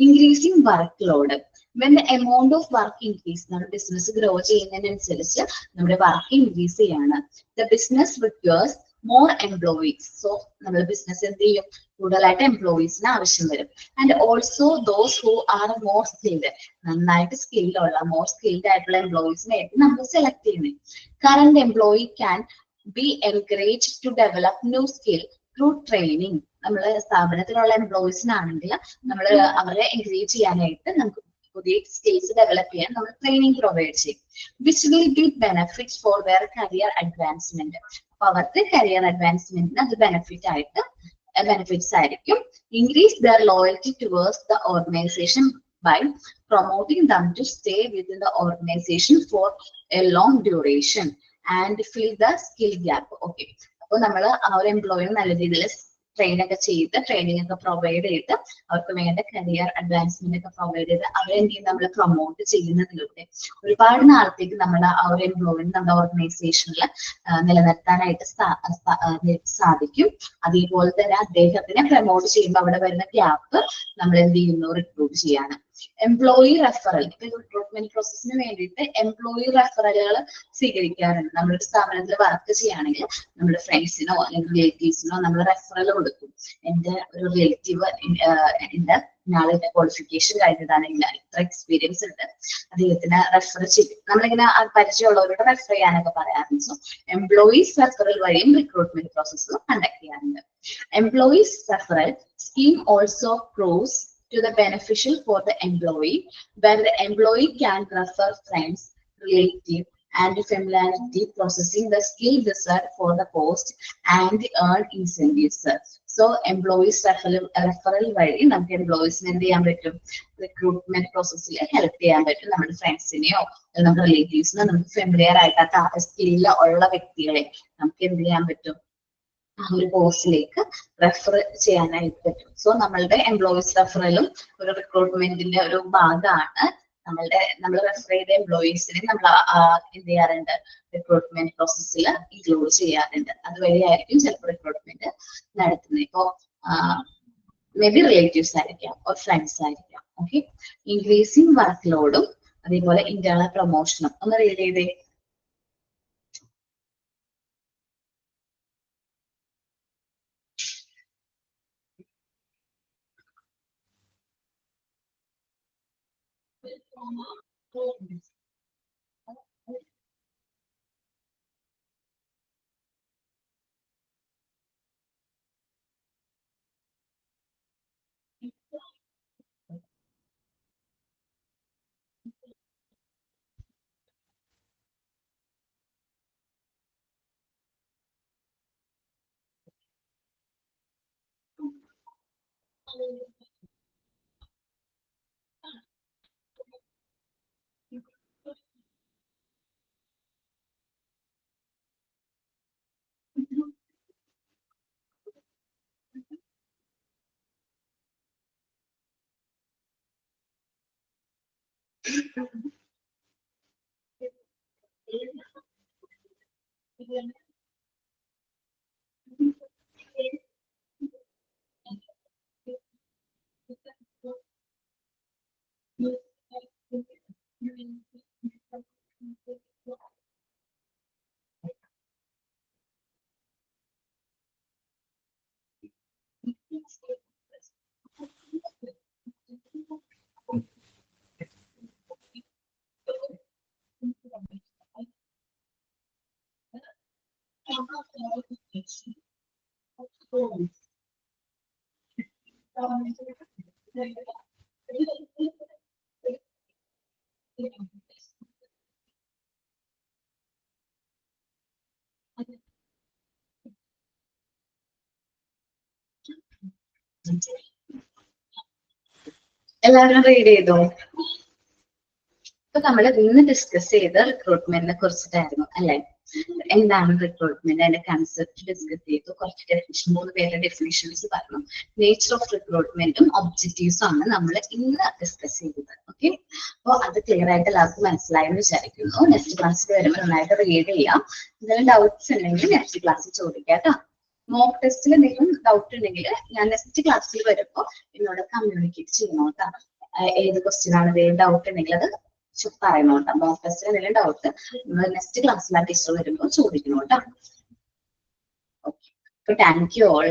Increasing workload, when the amount of work increase, നമ്മുടെ ബിസിനസ് ഗ്രോ ചെയ്യുന്നതിനനുസരിച്ച് നമ്മുടെ വർക്ക് ഇൻക്രീസ് ചെയ്യാണ്. The business requires more employees. So നമ്മുടെ ബിസിനസ് എന്ത് ചെയ്യും, കൂടുതലായിട്ട് എംപ്ലോയീസിന് ആവശ്യം വരും. And also those who are more skilled, നന്നായിട്ട് സ്കിൽഡ് ഉള്ള മോർ സ്കിൽഡ് ആയിട്ടുള്ള എംപ്ലോയീസിനെ ആയിരിക്കും നമ്മൾ സെലക്ട് ചെയ്യുന്നത്. Current employee can be encourage to develop new skill through training. നമ്മള് സ്ഥാപനത്തിലുള്ള എംപ്ലോയീസിനാണെങ്കിൽ നമ്മൾ അവരെ എൻകറേജ് ചെയ്യാനായിട്ട് നമുക്ക് പുതിയ സ്കിൽസ് ഡെവലപ്പ് ചെയ്യാൻ നമ്മൾ ട്രെയിനിങ് പ്രൊവൈഡ് ചെയ്യും. Which will be benefits for their career advancement. അപ്പൊ അവർക്ക് കരിയർ അഡ്വാൻസ്മെന്റിന് അത് ബെനിഫിറ്റ്സ് ആയിരിക്കും. Increase there loyalty towards the organisation by promoting them to stay within the organization for a long duration and fill the skill gap. Okay, അപ്പൊ നമ്മൾ ആ ഒരു എംപ്ലോയിനെ നല്ല രീതിയിൽ ട്രെയിനിങ് ഒക്കെ ചെയ്ത് ട്രെയിനിങ് ഒക്കെ പ്രൊവൈഡ് ചെയ്ത് അവർക്ക് വേണ്ട കരിയർ അഡ്വാൻസ്മെന്റ് ഒക്കെ പ്രൊവൈഡ് ചെയ്ത് അവരെന്ത് ചെയ്യും, നമ്മൾ പ്രൊമോട്ട് ചെയ്യുന്നതിലൂടെ ഒരുപാട് നാളത്തേക്ക് നമ്മൾ ആ ഒരു എംപ്ലോയിനെ നമ്മുടെ ഓർഗനൈസേഷനിൽ നിലനിർത്താനായിട്ട് സാധിക്കും. അതേപോലെ തന്നെ അദ്ദേഹത്തിനെ പ്രൊമോട്ട് ചെയ്യുമ്പോൾ അവിടെ വരുന്ന ഗ്യാപ്പ് നമ്മൾ എന്ത് ചെയ്യുന്നു, റിക്രൂട്ട് ചെയ്യാണ്. എംപ്ലോയി റെഫറൽ, ഇപ്പൊ റിക്രൂട്ട്മെന്റ് പ്രോസസ്സിന് വേണ്ടിയിട്ട് എംപ്ലോയി റെഫറലുകൾ സ്വീകരിക്കാറുണ്ട്. നമ്മളൊരു സ്ഥാപനത്തിൽ വർക്ക് ചെയ്യുകയാണെങ്കിൽ നമ്മുടെ ഫ്രണ്ട്സിനോ അല്ലെങ്കിൽ റിലേറ്റീവ്സിനോ നമ്മൾ റെഫറൽ കൊടുക്കും. എന്റെ ഒരു റിലേറ്റീവ് എന്റെ നാളെ ക്വാളിഫിക്കേഷൻ കഴിഞ്ഞതാണെങ്കിൽ ഇത്ര എക്സ്പീരിയൻസ് ഉണ്ട്, അദ്ദേഹത്തിന് റെഫർ ചെയ്യും. നമ്മളിങ്ങനെ പരിചയമുള്ളവരോട് റെഫർ ചെയ്യാനൊക്കെ പറയാറുണ്ട്. സോ എംപ്ലോയീസ് റെഫറൽ വഴിയും റിക്രൂട്ട്മെന്റ് പ്രോസസ്സ് കണ്ടക്ട് ചെയ്യാറുണ്ട്. Employees referral scheme also proves to the beneficial for the employee, where the employee can refer friends, relative, and familiarity, processing the skill desired for the post and earn incentives. So employees referral വഴി നമുക്ക് എംപ്ലോയീസിന് എന്ത് ചെയ്യാൻ പറ്റും, recruitment പ്രോസസ്സിൽ help ചെയ്യാൻ പറ്റും. നമ്മുടെ ഫ്രണ്ട്സിനെയോ നമ്മുടെ റിലേറ്റീവ്സിനോ നമുക്ക് ഫെമിലിയർ ആയിട്ട് ആ സ്കില്ല് ഉള്ള വ്യക്തികളെ നമുക്ക് എന്ത് ചെയ്യാൻ പറ്റും, ആ ഒരു പോസ്റ്റിലേക്ക് റെഫർ ചെയ്യാനായിട്ട് പറ്റും. സോ നമ്മളുടെ എംപ്ലോയീസ് റെഫറലും ഒരു റിക്രൂട്ട്മെന്റിന്റെ ഒരു ഭാഗമാണ്. നമ്മൾ റെഫർ ചെയ്ത എംപ്ലോയീസിനെ നമ്മൾ എന്ത് ചെയ്യാറുണ്ട്, റിക്രൂട്ട്മെന്റ് പ്രോസസ്സിൽ ഇൻക്ലൂഡ് ചെയ്യാറുണ്ട്. അതുവഴിയായിരിക്കും ചിലപ്പോൾ റിക്രൂട്ട്മെന്റ് നടത്തുന്നത്. ഇപ്പോ മേ ബി റിലേറ്റീവ്സ് ആയിരിക്കാം, ഓർ ഫ്രണ്ട്സ് ആയിരിക്കാം. ഓക്കെ, ഇൻക്രീസിങ് വർക്ക് ലോഡും അതേപോലെ ഇന്റേണൽ പ്രൊമോഷനും ഒന്ന് റീഡ് ചെയ്തേ. എല്ലാവരും റീഡ് ചെയ്തോ? ഇപ്പൊ നമ്മൾ ഇന്ന് ഡിസ്കസ് ചെയ്ത റിക്രൂട്ട്മെന്റിനെ കുറിച്ചിട്ടായിരുന്നു അല്ലെ. എന്താണ് റിക്രൂട്ട്മെന്റ്, അതിന്റെ കൺസെപ്റ്റ് ഡിസ്കസ് ചെയ്തു, കുറച്ച് ഡെഫിനിഷൻ, 3 പേരുടെ ഡെഫിനിഷൻസ് പറഞ്ഞു. നേച്ചർ ഓഫ് റിക്രൂട്ട്മെന്റും ഒബ്ജക്റ്റീവ്സും ആണ് നമ്മൾ ഇന്ന് ഡിസ്കസ് ചെയ്തത്. ഓക്കെ, അപ്പോൾ അത് ക്ലിയർ ആയിട്ട് എല്ലാവർക്കും മനസ്സിലായെന്ന് വിചാരിക്കുന്നു. നെക്സ്റ്റ് ക്ലാസ്സിൽ വരുമ്പോൾ നന്നായിട്ട് റീഡ് ചെയ്യാം. എന്തെങ്കിലും ഡൗട്ട്സ് ഉണ്ടെങ്കിൽ നെക്സ്റ്റ് ക്ലാസ്സിൽ ചോദിക്കാം കേട്ടോ. മോക്ക് ടെസ്റ്റിൽ എന്തെങ്കിലും ഡൗട്ട് ഉണ്ടെങ്കിൽ ഞാൻ നെക്സ്റ്റ് ക്ലാസ്സിൽ വരുമ്പോൾ എന്നോട് കമ്മ്യൂണിക്കേറ്റ് ചെയ്യണം കേട്ടോ. ഏത് ക്വസ്റ്റ്യൻ ആണ്, ഏത് ഡൗട്ട് ഉണ്ടെങ്കിൽ അത് പറയണം കേട്ടോ. മോക്ക് ടെസ്റ്റിൽ എന്തെങ്കിലും ഡൗട്ട് നിങ്ങൾ നെക്സ്റ്റ് ക്ലാസ്സിൽ ആ ടീച്ചർ വരുമ്പോൾ ചോദിക്കണം കേട്ടോ. ഓക്കെ, അപ്പൊ താങ്ക് യു ഓൾ.